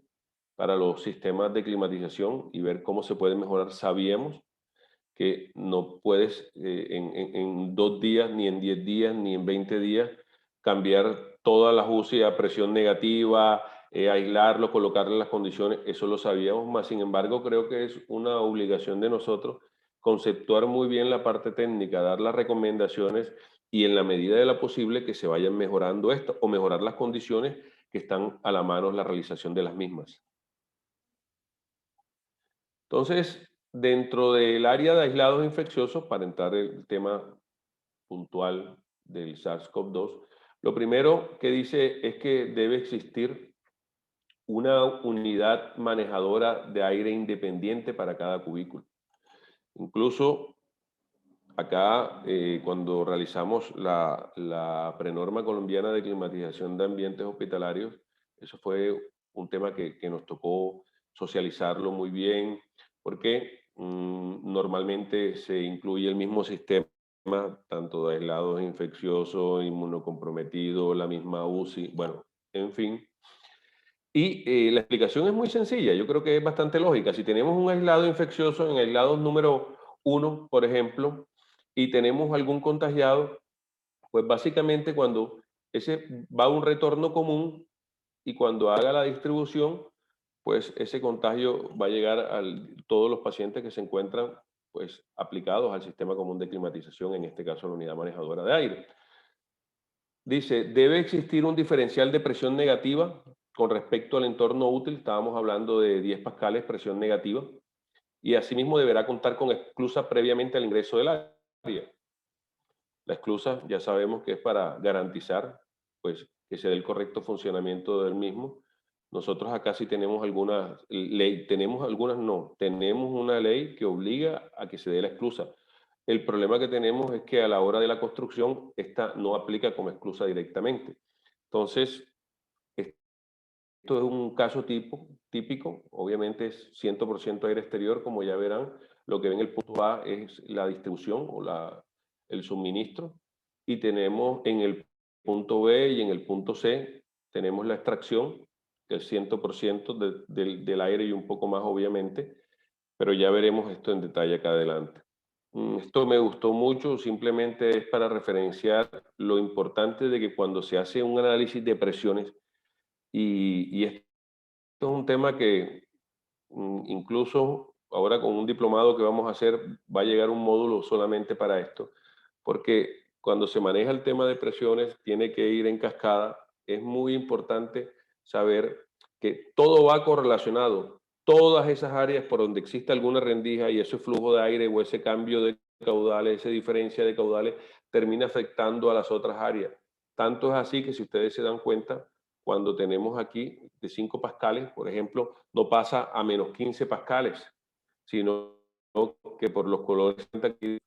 para los sistemas de climatización y ver cómo se puede mejorar. Sabíamos que no puedes en 2 días, ni en 10 días, ni en 20 días cambiar todas las UCI a presión negativa, aislarlo, colocarle las condiciones, eso lo sabíamos, más sin embargo creo que es una obligación de nosotros conceptuar muy bien la parte técnica, dar las recomendaciones y en la medida de lo posible que se vayan mejorando esto o mejorar las condiciones que están a la mano en la realización de las mismas. Entonces, dentro del área de aislados infecciosos, para entrar en el tema puntual del SARS-CoV-2, lo primero que dice es que debe existir una unidad manejadora de aire independiente para cada cubículo. Incluso acá, cuando realizamos la prenorma colombiana de climatización de ambientes hospitalarios, eso fue un tema que nos tocó socializarlo muy bien, porque normalmente se incluye el mismo sistema, tanto de aislados infecciosos, inmunocomprometidos, la misma UCI, bueno, en fin. Y la explicación es muy sencilla, yo creo que es bastante lógica. Si tenemos un aislado infeccioso en aislado número 1, por ejemplo, y tenemos algún contagiado, pues básicamente cuando ese va a un retorno común y cuando haga la distribución, pues ese contagio va a llegar a todos los pacientes que se encuentran pues aplicados al sistema común de climatización, en este caso la unidad manejadora de aire. Dice, debe existir un diferencial de presión negativa con respecto al entorno útil, estábamos hablando de 10 pascales, presión negativa, y asimismo deberá contar con esclusa previamente al ingreso del área. La esclusa ya sabemos que es para garantizar pues, que se dé el correcto funcionamiento del mismo Nosotros acá sí tenemos algunas ley, tenemos una ley que obliga a que se dé la esclusa. El problema que tenemos es que a la hora de la construcción, esta no aplica como esclusa directamente. Entonces, esto es un caso típico, obviamente es 100% aire exterior, como ya verán. Lo que ven en el punto A es la distribución o el suministro, y tenemos en el punto B y en el punto C, tenemos la extracción, que es 100% del aire y un poco más, obviamente, pero ya veremos esto en detalle acá adelante. Esto me gustó mucho, simplemente es para referenciar lo importante de que cuando se hace un análisis de presiones, y esto es un tema que incluso ahora con un diplomado que vamos a hacer, va a llegar un módulo solamente para esto, porque cuando se maneja el tema de presiones, tiene que ir en cascada. Es muy importante saber que todo va correlacionado. Todas esas áreas por donde existe alguna rendija y ese flujo de aire o ese cambio de caudales, esa diferencia de caudales, termina afectando a las otras áreas. Tanto es así que si ustedes se dan cuenta, cuando tenemos aquí de 5 pascales, por ejemplo, no pasa a menos 15 pascales, sino que por los colores aquí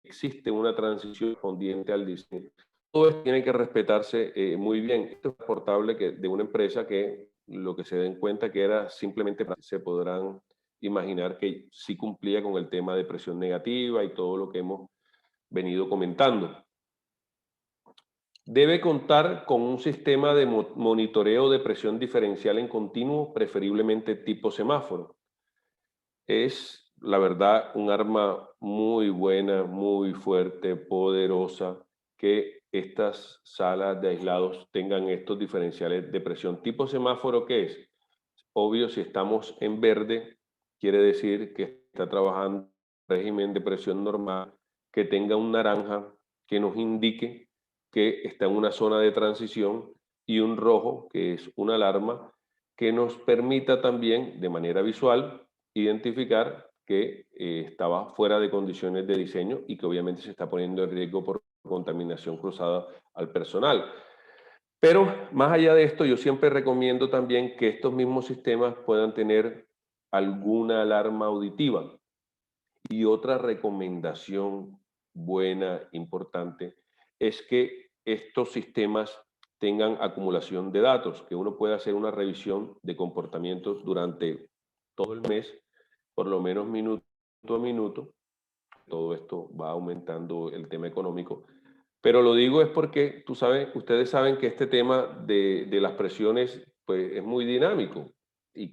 existe una transición correspondiente al diseño. Todo esto tiene que respetarse muy bien. Esto es portable de una empresa que lo que se den cuenta que era simplemente, se podrán imaginar que sí cumplía con el tema de presión negativa y todo lo que hemos venido comentando. Debe contar con un sistema de monitoreo de presión diferencial en continuo, preferiblemente tipo semáforo. Es, la verdad, un arma muy buena, muy fuerte, poderosa, que estas salas de aislados tengan estos diferenciales de presión. ¿Tipo semáforo qué es? Obvio, si estamos en verde, quiere decir que está trabajando en régimen de presión normal, que tenga un naranja que nos indique que está en una zona de transición, y un rojo, que es una alarma, que nos permita también, de manera visual, identificar que estaba fuera de condiciones de diseño y que obviamente se está poniendo en riesgo por contaminación cruzada al personal. Pero más allá de esto, yo siempre recomiendo también que estos mismos sistemas puedan tener alguna alarma auditiva. Y otra recomendación buena, importante, es que estos sistemas tengan acumulación de datos, que uno pueda hacer una revisión de comportamientos durante todo el mes, por lo menos minuto a minuto. Todo esto va aumentando el tema económico. Pero lo digo es porque ustedes saben que este tema de las presiones pues, es muy dinámico y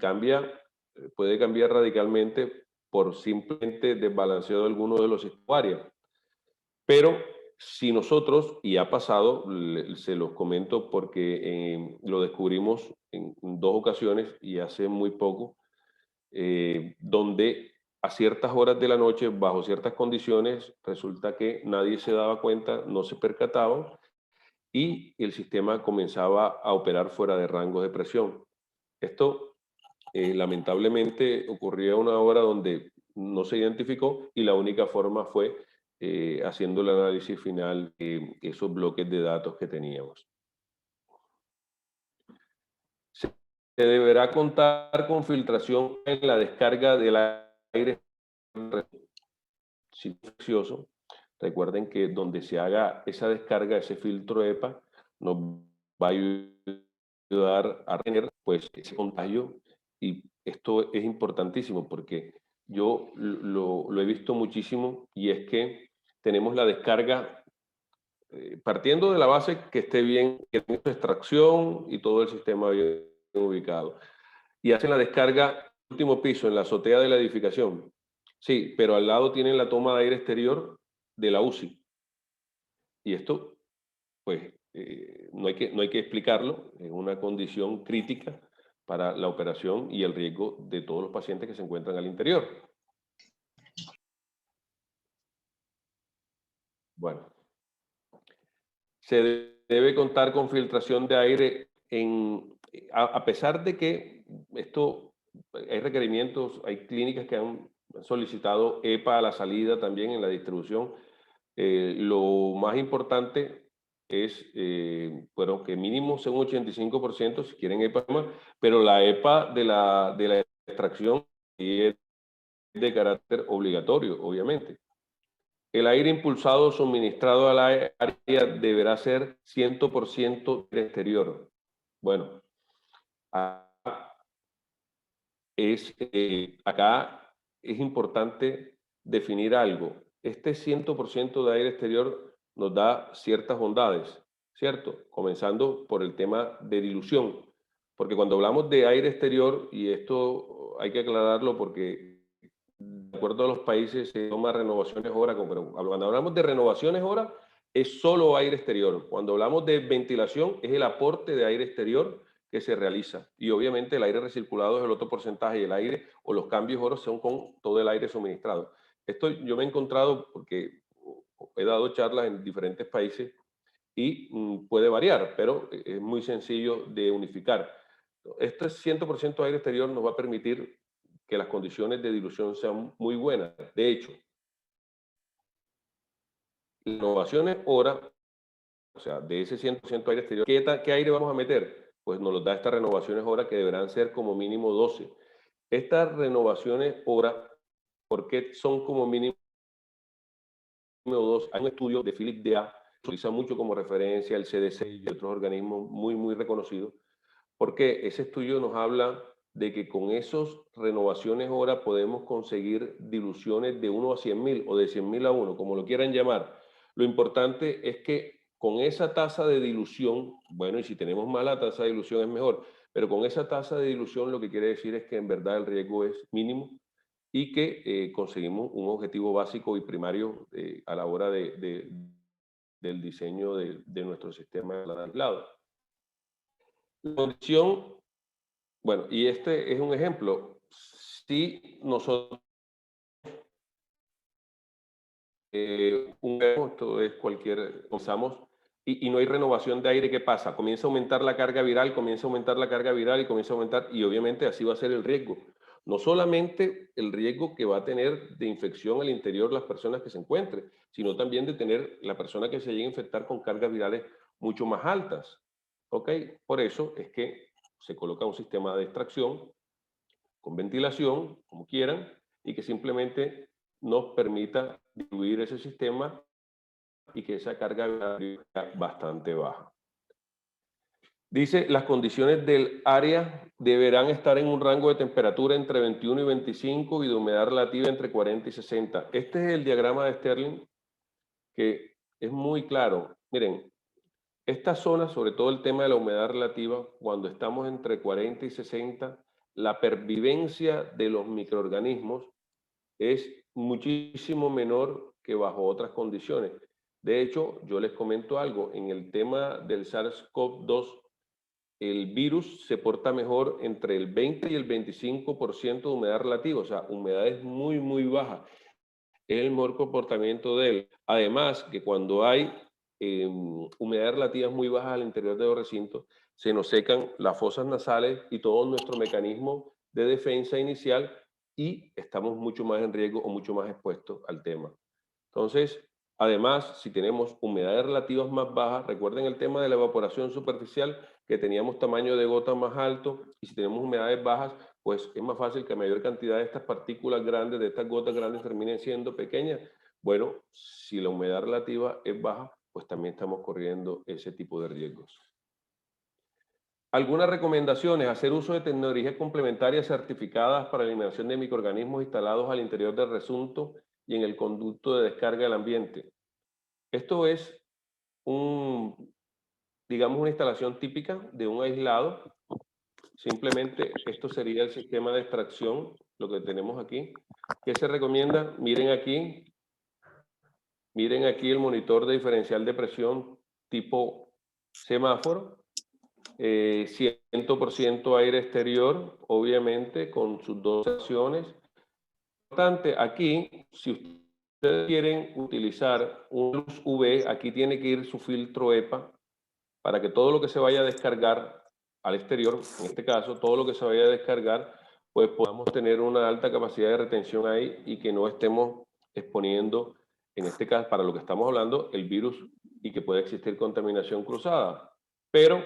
puede cambiar radicalmente por simplemente desbalanceo de alguno de los estuarios. Pero si nosotros, y ha pasado, se los comento porque lo descubrimos en 2 ocasiones y hace muy poco, donde a ciertas horas de la noche, bajo ciertas condiciones, resulta que nadie se daba cuenta, no se percataba, y el sistema comenzaba a operar fuera de rango de presión. Esto lamentablemente ocurría a una hora donde no se identificó, y la única forma fue haciendo el análisis final de esos bloques de datos que teníamos. Se deberá contar con filtración en la descarga del aire infeccioso. Recuerden que donde se haga esa descarga, ese filtro EPA, nos va a ayudar a tener pues, ese contagio, y esto es importantísimo porque yo lo he visto muchísimo, y es que tenemos la descarga partiendo de la base que esté bien, que tenga su extracción y todo el sistema bien ubicado, y hacen la descarga último piso en la azotea de la edificación. Sí, pero al lado tienen la toma de aire exterior de la UCI. Y esto, pues, no hay que explicarlo, es una condición crítica para la operación y el riesgo de todos los pacientes que se encuentran al interior. Bueno, se debe contar con filtración de aire a pesar de que esto, hay requerimientos, hay clínicas que han solicitado EPA a la salida también en la distribución. Lo más importante es, bueno, que mínimo sea un 85%, si quieren EPA, pero la EPA de la extracción es de carácter obligatorio, obviamente. El aire impulsado suministrado al área deberá ser 100% del exterior. Bueno, acá es importante definir algo. Este 100% de aire exterior nos da ciertas bondades, ¿cierto? Comenzando por el tema de dilución. Porque cuando hablamos de aire exterior, y esto hay que aclararlo porque de acuerdo a los países se toma renovaciones hora, pero cuando hablamos de renovaciones hora es solo aire exterior. Cuando hablamos de ventilación es el aporte de aire exterior que se realiza. Y obviamente el aire recirculado es el otro porcentaje y el aire o los cambios horas son con todo el aire suministrado. Esto yo me he encontrado porque he dado charlas en diferentes países y puede variar, pero es muy sencillo de unificar. Este 100% aire exterior nos va a permitir que las condiciones de dilución sean muy buenas. De hecho, las renovaciones hora, o sea, de ese 100% aire exterior, ¿qué aire vamos a meter? Pues nos los da estas renovaciones hora que deberán ser como mínimo 12. Estas renovaciones hora, ¿por qué son como mínimo 12? Hay un estudio de Philip Dea, se utiliza mucho como referencia el CDC y otros organismos muy reconocidos, porque ese estudio nos habla de que con esos renovaciones hora podemos conseguir diluciones de 1 a 100.000 o de 100.000 a 1, como lo quieran llamar. Lo importante es que con esa tasa de dilución, bueno, y si tenemos mala tasa de dilución es mejor, pero con esa tasa de dilución lo que quiere decir es que en verdad el riesgo es mínimo y que conseguimos un objetivo básico y primario a la hora del diseño de nuestro sistema aislado. La condición, bueno, y este es un ejemplo. Si nosotros, esto es cualquier, usamos, y no hay renovación de aire, ¿qué pasa? Comienza a aumentar la carga viral, comienza a aumentar la carga viral y comienza a aumentar, y obviamente así va a ser el riesgo. No solamente el riesgo que va a tener de infección al interior las personas que se encuentren, sino también de tener la persona que se llegue a infectar con cargas virales mucho más altas. ¿Ok? Por eso es que se coloca un sistema de extracción con ventilación, como quieran, y que simplemente nos permita diluir ese sistema y que esa carga sea bastante baja. Dice, las condiciones del área deberán estar en un rango de temperatura entre 21 y 25 y de humedad relativa entre 40 y 60. Este es el diagrama de Stirling que es muy claro. Miren, esta zona, sobre todo el tema de la humedad relativa, cuando estamos entre 40 y 60, la pervivencia de los microorganismos es muchísimo menor que bajo otras condiciones. De hecho, yo les comento algo, en el tema del SARS-CoV-2, el virus se porta mejor entre el 20 y el 25% de humedad relativa, o sea, humedades muy bajas. Es el mejor comportamiento de él. Además, que cuando hay humedades relativas muy bajas al interior de los recintos, se nos secan las fosas nasales y todo nuestro mecanismo de defensa inicial y estamos mucho más en riesgo o mucho más expuestos al tema. Entonces, además, si tenemos humedades relativas más bajas, recuerden el tema de la evaporación superficial, que teníamos tamaño de gota más alto, y si tenemos humedades bajas, pues es más fácil que mayor cantidad de estas partículas grandes, de estas gotas grandes, terminen siendo pequeñas. Bueno, si la humedad relativa es baja, pues también estamos corriendo ese tipo de riesgos. Algunas recomendaciones: hacer uso de tecnologías complementarias certificadas para eliminación de microorganismos instalados al interior del recinto y en el conducto de descarga del ambiente. Esto es digamos, una instalación típica de un aislado. Simplemente esto sería el sistema de extracción, lo que tenemos aquí. ¿Qué se recomienda? Miren aquí el monitor de diferencial de presión tipo semáforo. 100% aire exterior, obviamente, con sus dos secciones. Importante aquí, si ustedes quieren utilizar un luz UV, aquí tiene que ir su filtro EPA para que todo lo que se vaya a descargar al exterior, en este caso, todo lo que se vaya a descargar, pues podamos tener una alta capacidad de retención ahí y que no estemos exponiendo, en este caso, para lo que estamos hablando, el virus y que puede existir contaminación cruzada. Pero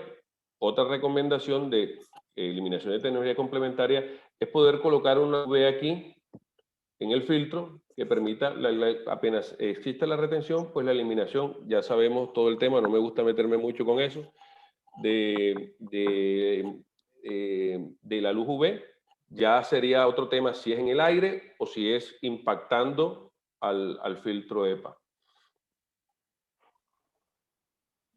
otra recomendación de eliminación de tecnología complementaria es poder colocar una UV aquí en el filtro que permita, apenas exista la retención, pues la eliminación, ya sabemos todo el tema, no me gusta meterme mucho con eso, de la luz UV. Ya sería otro tema si es en el aire o si es impactando al filtro EPA.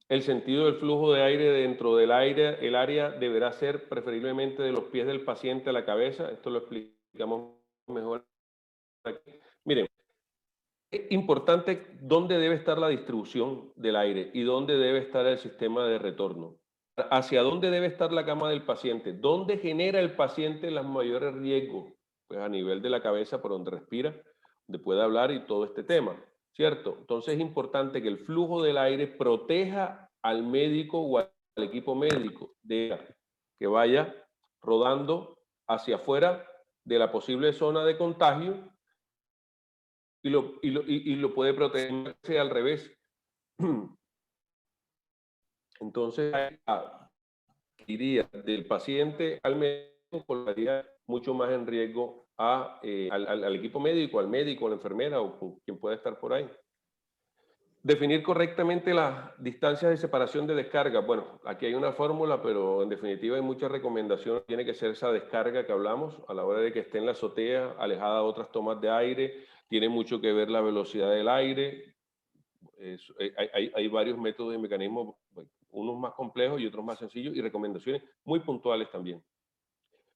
El sentido del flujo de aire dentro del aire, el área deberá ser preferiblemente de los pies del paciente a la cabeza. Esto lo explicamos mejor aquí. Miren, es importante dónde debe estar la distribución del aire y dónde debe estar el sistema de retorno. Hacia dónde debe estar la cama del paciente, dónde genera el paciente los mayores riesgos, pues a nivel de la cabeza por donde respira, donde puede hablar y todo este tema, ¿cierto? Entonces es importante que el flujo del aire proteja al médico o al equipo médico de que vaya rodando hacia afuera de la posible zona de contagio y lo puede protegerse al revés. Entonces, iría del paciente al médico, colocaría mucho más en riesgo al equipo médico, al médico, a la enfermera o quien pueda estar por ahí. Definir correctamente las distancias de separación de descarga. Bueno, aquí hay una fórmula, pero en definitiva hay muchas recomendaciones. Tiene que ser esa descarga que hablamos a la hora de que esté en la azotea, alejada de otras tomas de aire. Tiene mucho que ver la velocidad del aire. Hay varios métodos y mecanismos, unos más complejos y otros más sencillos, y recomendaciones muy puntuales también.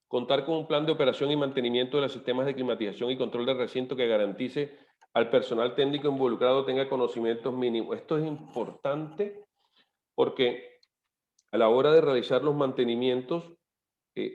Contar con un plan de operación y mantenimiento de los sistemas de climatización y control de recinto que garantice al personal técnico involucrado tenga conocimientos mínimos. Esto es importante porque a la hora de realizar los mantenimientos,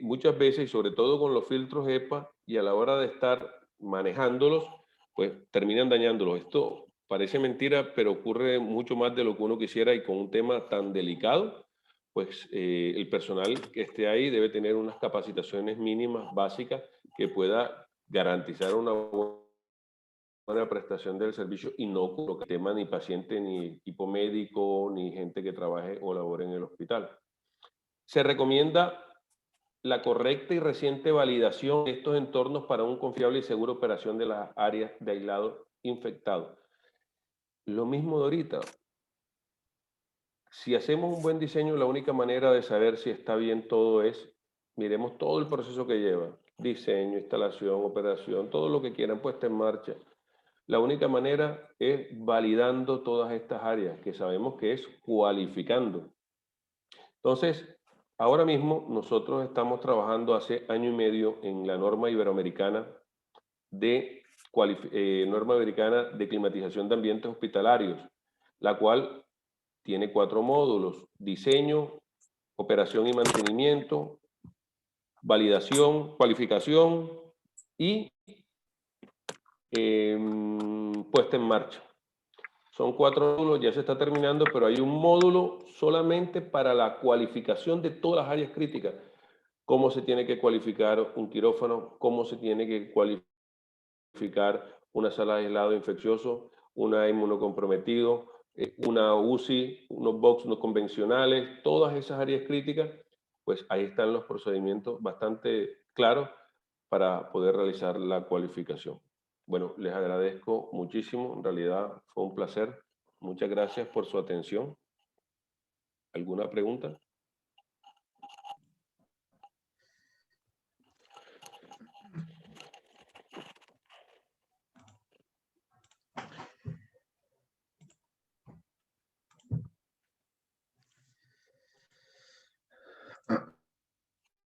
muchas veces, y sobre todo con los filtros EPA, y a la hora de estar manejándolos, pues terminan dañándolos. Esto parece mentira, pero ocurre mucho más de lo que uno quisiera, y con un tema tan delicado, pues el personal que esté ahí debe tener unas capacitaciones mínimas básicas que pueda garantizar una buena prestación del servicio y no colocar tema ni paciente, ni equipo médico, ni gente que trabaje o labore en el hospital. Se recomienda la correcta y reciente validación de estos entornos para un confiable y seguro operación de las áreas de aislado infectado. Lo mismo de ahorita. Si hacemos un buen diseño, la única manera de saber si está bien todo es, miremos todo el proceso que lleva, diseño, instalación, operación, todo lo que quieran puesta en marcha. La única manera es validando todas estas áreas, que sabemos que es cualificando. Entonces, ahora mismo nosotros estamos trabajando hace año y medio en la norma iberoamericana de climatización de ambientes hospitalarios, la cual tiene 4 módulos: diseño, operación y mantenimiento, validación, cualificación y puesta en marcha. Son 4 módulos, ya se está terminando, pero hay un módulo solamente para la cualificación de todas las áreas críticas. Cómo se tiene que cualificar un quirófano, cómo se tiene que cualificar una sala de aislado infeccioso, una inmunocomprometido, una UCI, unos box no convencionales, todas esas áreas críticas, pues ahí están los procedimientos bastante claros para poder realizar la cualificación. Bueno, les agradezco muchísimo, en realidad fue un placer. Muchas gracias por su atención. ¿Alguna pregunta?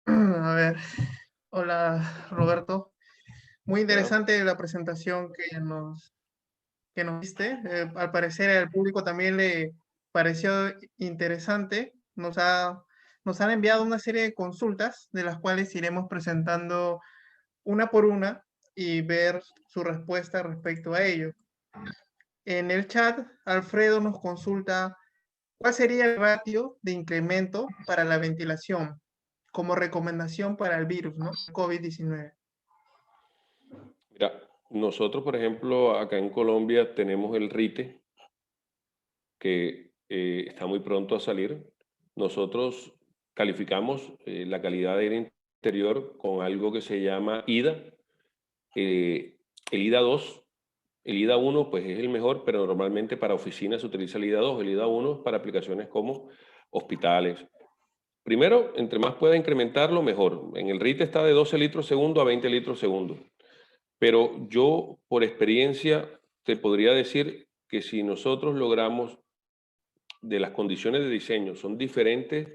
A ver, hola Roberto. Muy Hola. interesante la presentación que nos diste. Al parecer al público también le pareció interesante. Nos han enviado una serie de consultas de las cuales iremos presentando una por una y ver su respuesta respecto a ello. En el chat, Alfredo nos consulta cuál sería el ratio de incremento para la ventilación como recomendación para el virus, ¿no? COVID-19. Mira, nosotros, por ejemplo, acá en Colombia tenemos el RITE, que está muy pronto a salir. Nosotros calificamos la calidad de aire interior con algo que se llama IDA. El IDA 2, el IDA 1 pues es el mejor, pero normalmente para oficinas se utiliza el IDA 2. El IDA 1 es para aplicaciones como hospitales. Primero, entre más pueda incrementarlo, mejor. En el RIT está de 12 litros segundo a 20 litros segundo. Pero yo, por experiencia, te podría decir que si nosotros logramos de las condiciones de diseño, son diferentes,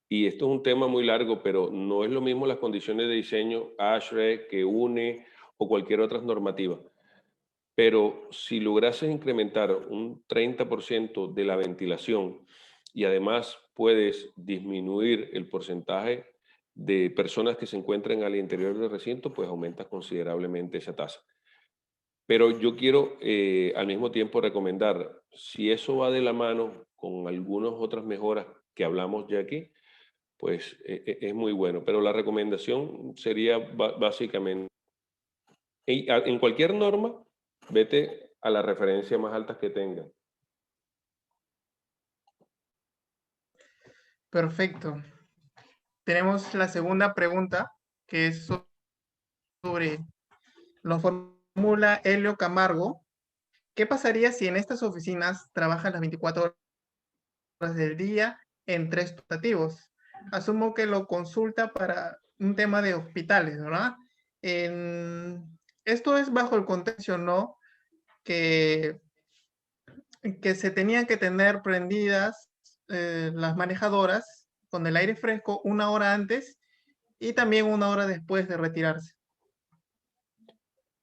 y esto es un tema muy largo, pero no es lo mismo las condiciones de diseño ASHRAE que UNE o cualquier otra normativa. Pero si lograses incrementar un 30% de la ventilación y además puedes disminuir el porcentaje de personas que se encuentran al interior del recinto, pues aumentas considerablemente esa tasa. Pero yo quiero al mismo tiempo recomendar, si eso va de la mano con algunas otras mejoras que hablamos ya aquí, pues es muy bueno. Pero la recomendación sería básicamente, en cualquier norma, vete a la referencia más alta que tenga. Perfecto. Tenemos la segunda pregunta, que es sobre la fórmula Helio Camargo. ¿Qué pasaría si en estas oficinas trabajan las 24 horas del día en 3 rotativos? Asumo que lo consulta para un tema de hospitales, ¿verdad? Esto es bajo el contexto, ¿no? Que se tenían que tener prendidas las manejadoras con el aire fresco 1 hora antes y también 1 hora después de retirarse.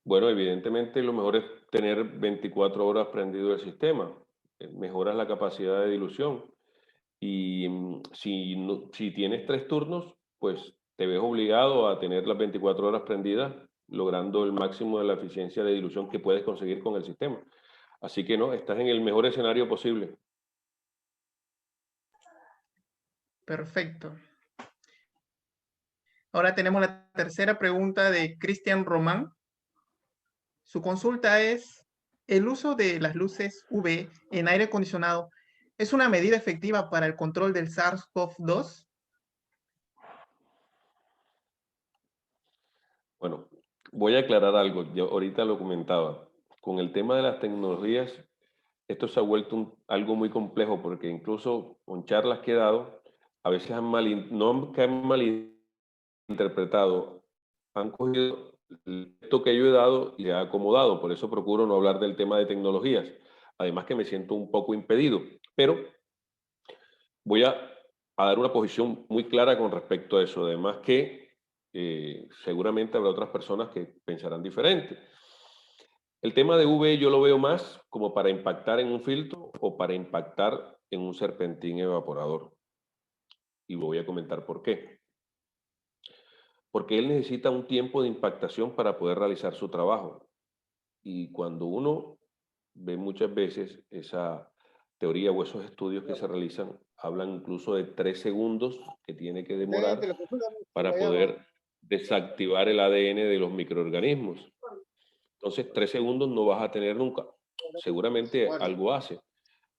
Bueno, evidentemente lo mejor es tener 24 horas prendido el sistema. Mejoras la capacidad de dilución. Y si tienes 3 turnos, pues te ves obligado a tener las 24 horas prendidas, logrando el máximo de la eficiencia de dilución que puedes conseguir con el sistema. Así que no, estás en el mejor escenario posible. Perfecto. Ahora tenemos la tercera pregunta de Cristian Román. Su consulta es, ¿el uso de las luces UV en aire acondicionado es una medida efectiva para el control del SARS-CoV-2? Bueno, voy a aclarar algo. Yo ahorita lo comentaba. Con el tema de las tecnologías, esto se ha vuelto algo muy complejo porque incluso con charlas que he dado, a veces no que han malinterpretado, han cogido esto que yo he dado y le ha acomodado. Por eso procuro no hablar del tema de tecnologías. Además que me siento un poco impedido. Pero voy a dar una posición muy clara con respecto a eso. Además que seguramente habrá otras personas que pensarán diferente. El tema de UV yo lo veo más como para impactar en un filtro o para impactar en un serpentín evaporador. Y voy a comentar por qué. Porque él necesita un tiempo de impactación para poder realizar su trabajo. Y cuando uno ve muchas veces esa teoría o esos estudios que se realizan, hablan incluso de 3 segundos que tiene que demorar para poder desactivar el ADN de los microorganismos. Entonces, 3 segundos no vas a tener nunca. Seguramente algo hace.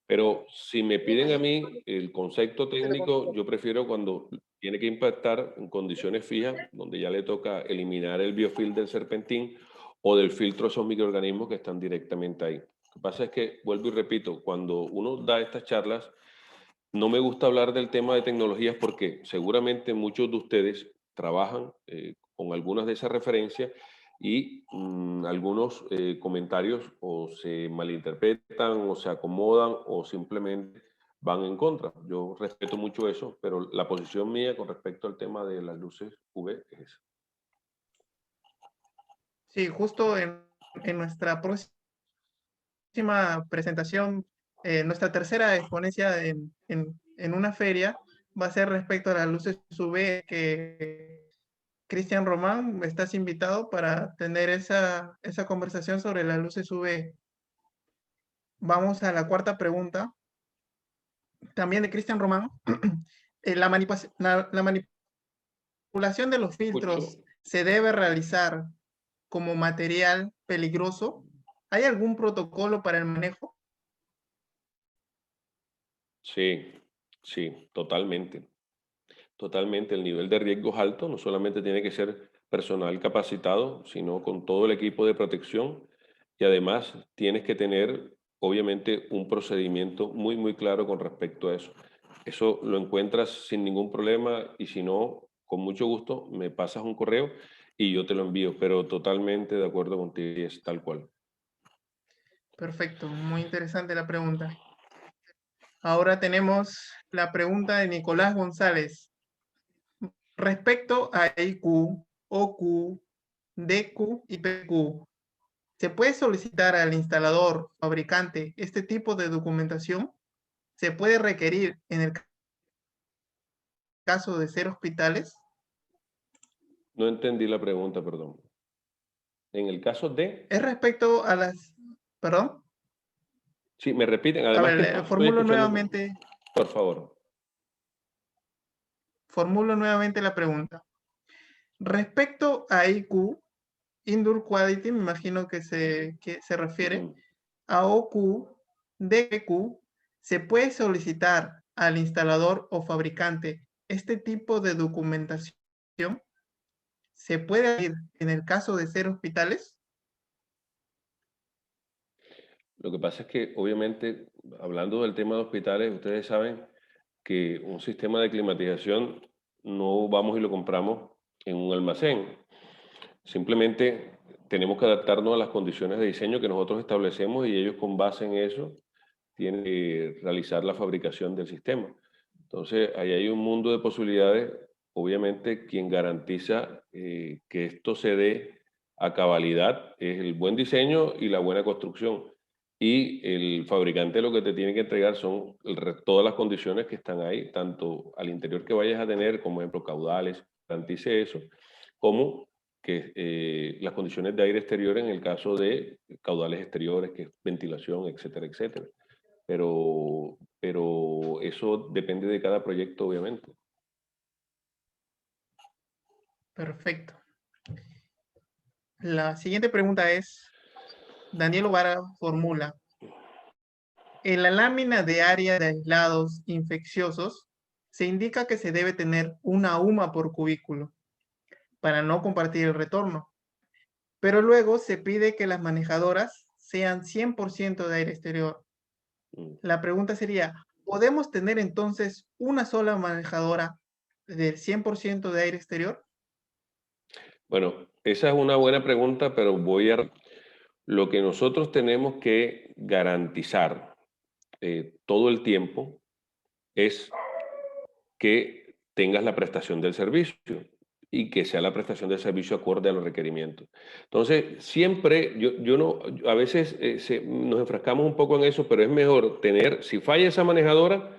Pero si me piden a mí el concepto técnico, yo prefiero cuando tiene que impactar en condiciones fijas, donde ya le toca eliminar el biofilm del serpentín o del filtro de esos microorganismos que están directamente ahí. Lo que pasa es que, vuelvo y repito, cuando uno da estas charlas, no me gusta hablar del tema de tecnologías porque seguramente muchos de ustedes trabajan con algunas de esas referencias y algunos comentarios o se malinterpretan o se acomodan o simplemente van en contra. Yo respeto mucho eso, pero la posición mía con respecto al tema de las luces UV es esa. Sí, justo en nuestra próxima presentación, nuestra tercera exponencia en una feria va a ser respecto a las luces UV, que Cristian Román, estás invitado para tener esa conversación sobre las luces UV. Vamos a la cuarta pregunta, también de Cristian Román. La manipulación de los filtros se debe realizar como material peligroso. ¿Hay algún protocolo para el manejo? Sí, sí, totalmente. Totalmente, el nivel de riesgo es alto, no solamente tiene que ser personal capacitado, sino con todo el equipo de protección y además tienes que tener, obviamente, un procedimiento muy, muy claro con respecto a eso. Eso lo encuentras sin ningún problema y si no, con mucho gusto, me pasas un correo y yo te lo envío, pero totalmente de acuerdo contigo, y es tal cual. Perfecto, muy interesante la pregunta. Ahora tenemos la pregunta de Nicolás González. Respecto a IQ, OQ, DQ y PQ, ¿se puede solicitar al instalador, fabricante, este tipo de documentación? ¿Se puede requerir en el caso de ser hospitales? No entendí la pregunta, perdón. En el caso de, Es respecto a las... Perdón. sí, me repiten, A además ver, que no estoy formulo escuchando, nuevamente, por favor. la pregunta. Respecto a IQ, Indoor Quality, me imagino que se refiere, Ujú. a OQ, DQ, ¿se puede solicitar al instalador o fabricante este tipo de documentación? ¿Se puede ir en el caso de ser hospitales? Lo que pasa es que, obviamente, hablando del tema de hospitales, ustedes saben que un sistema de climatización no vamos y lo compramos en un almacén. Simplemente tenemos que adaptarnos a las condiciones de diseño que nosotros establecemos y ellos con base en eso tienen que realizar la fabricación del sistema. Entonces, ahí hay un mundo de posibilidades. Obviamente, quien garantiza que esto se dé a cabalidad es el buen diseño y la buena construcción. Y el fabricante lo que te tiene que entregar son todas las condiciones que están ahí, tanto al interior que vayas a tener, como ejemplo caudales, garantice eso, como que las condiciones de aire exterior en el caso de caudales exteriores, que es ventilación, etcétera, etcétera. Pero eso depende de cada proyecto, obviamente. Perfecto. La siguiente pregunta es, Daniel Ovara formula, en la lámina de área de aislados infecciosos se indica que se debe tener una UMA por cubículo para no compartir el retorno, pero luego se pide que las manejadoras sean 100% de aire exterior. Mm. La pregunta sería, ¿podemos tener entonces una sola manejadora del 100% de aire exterior? Bueno, esa es una buena pregunta, pero lo que nosotros tenemos que garantizar todo el tiempo es que tengas la prestación del servicio y que sea la prestación del servicio acorde a los requerimientos. Entonces, siempre, yo no, a veces nos enfrascamos un poco en eso, pero es mejor tener, si falla esa manejadora,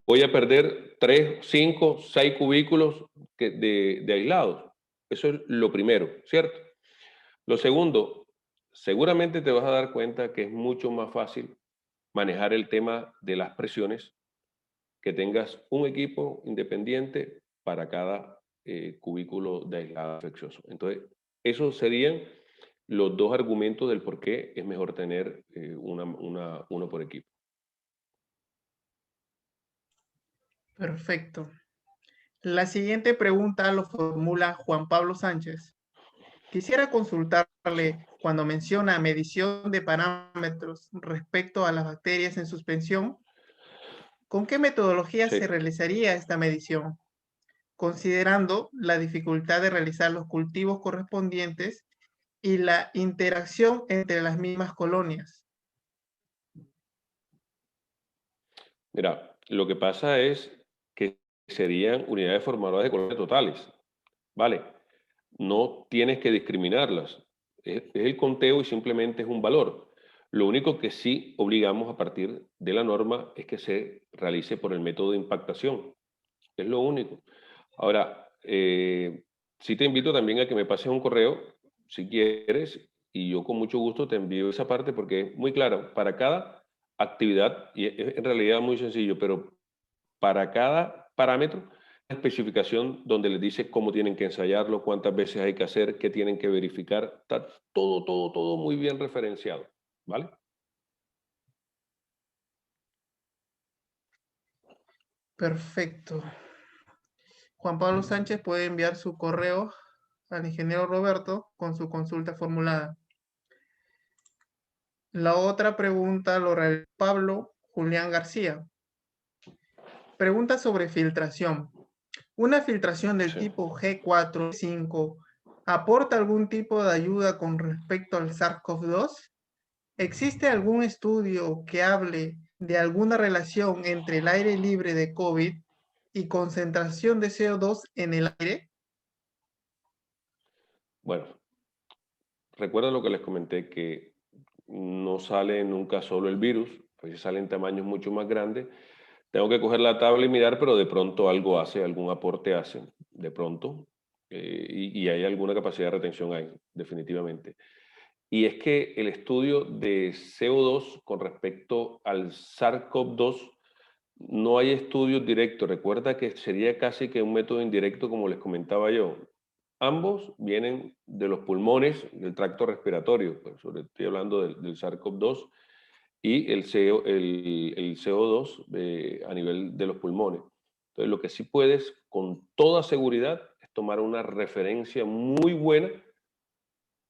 voy a perder 3, 5, 6 cubículos de aislados. Eso es lo primero, ¿cierto? Lo segundo, seguramente te vas a dar cuenta que es mucho más fácil manejar el tema de las presiones, que tengas un equipo independiente para cada cubículo de aislado infeccioso. Entonces, esos serían los dos argumentos del por qué es mejor tener uno por equipo. Perfecto. La siguiente pregunta lo formula Juan Pablo Sánchez. Quisiera Sí. consultarle cuando menciona medición de parámetros respecto a las bacterias en suspensión, ¿con qué metodología Sí. se realizaría esta medición? Considerando la dificultad de realizar los cultivos correspondientes y la interacción entre las mismas colonias. Mira, lo que pasa es que serían unidades formadoras de colonias totales, ¿vale? No tienes que discriminarlas. Es el conteo y simplemente es un valor. Lo único que sí obligamos a partir de la norma es que se realice por el método de impactación. Es lo único. Ahora, sí te invito también a que me pases un correo, si quieres, y yo con mucho gusto te envío esa parte porque es muy claro, para cada actividad, y es en realidad muy sencillo, pero para cada parámetro, una especificación donde les dice cómo tienen que ensayarlo, cuántas veces hay que hacer, qué tienen que verificar, está todo, todo, todo muy bien referenciado, ¿vale? Perfecto. Juan Pablo Sánchez puede enviar su correo al ingeniero Roberto con su consulta formulada. La otra pregunta lo realizó Pablo Julián García. Pregunta sobre filtración. ¿Una filtración del Sí. tipo G4-5 aporta algún tipo de ayuda con respecto al SARS-CoV-2? ¿Existe algún estudio que hable de alguna relación entre el aire libre de COVID y concentración de CO2 en el aire? Bueno, recuerda lo que les comenté, que no sale nunca solo el virus, pues sale en tamaños mucho más grandes. Tengo que coger la tabla y mirar, pero de pronto algo hace, algún aporte hace, de pronto, y hay alguna capacidad de retención ahí, definitivamente. Y es que el estudio de CO2 con respecto al SARS-CoV-2, no hay estudios directos. Recuerda que sería casi que un método indirecto, como les comentaba yo. Ambos vienen de los pulmones, del tracto respiratorio, pues estoy hablando del SARS-CoV-2 y el CO2 a nivel de los pulmones. Entonces, lo que sí puedes con toda seguridad es tomar una referencia muy buena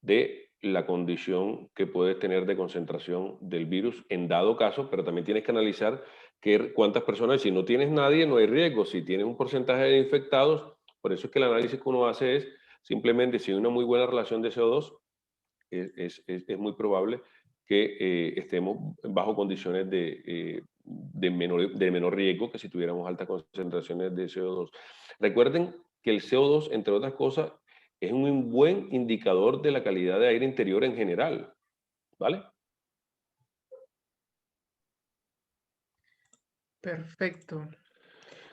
de la condición que puedes tener de concentración del virus en dado caso, pero también tienes que analizar cuántas personas, si no tienes nadie, no hay riesgo, si tienes un porcentaje de infectados, por eso es que el análisis que uno hace es simplemente si hay una muy buena relación de CO2, es muy probable que estemos bajo condiciones de menor riesgo que si tuviéramos altas concentraciones de CO2. Recuerden que el CO2, entre otras cosas, es un buen indicador de la calidad de aire interior en general, ¿vale? Perfecto.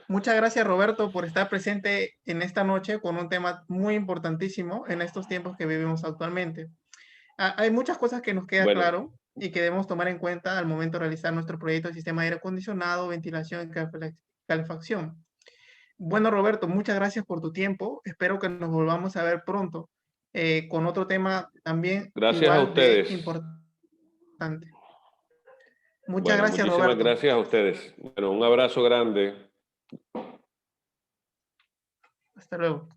Muchas gracias, Roberto, por estar presente en esta noche con un tema muy importantísimo en estos tiempos que vivimos actualmente. Hay muchas cosas que nos queda Bueno, claro y que debemos tomar en cuenta al momento de realizar nuestro proyecto de sistema de aire acondicionado, ventilación y calefacción. Bueno, Roberto, muchas gracias por tu tiempo. Espero que nos volvamos a ver pronto con otro tema también gracias a igual de ustedes. importante. Muchas Bueno, gracias, muchísimas Roberto. gracias a ustedes. Bueno, un abrazo grande. Hasta luego.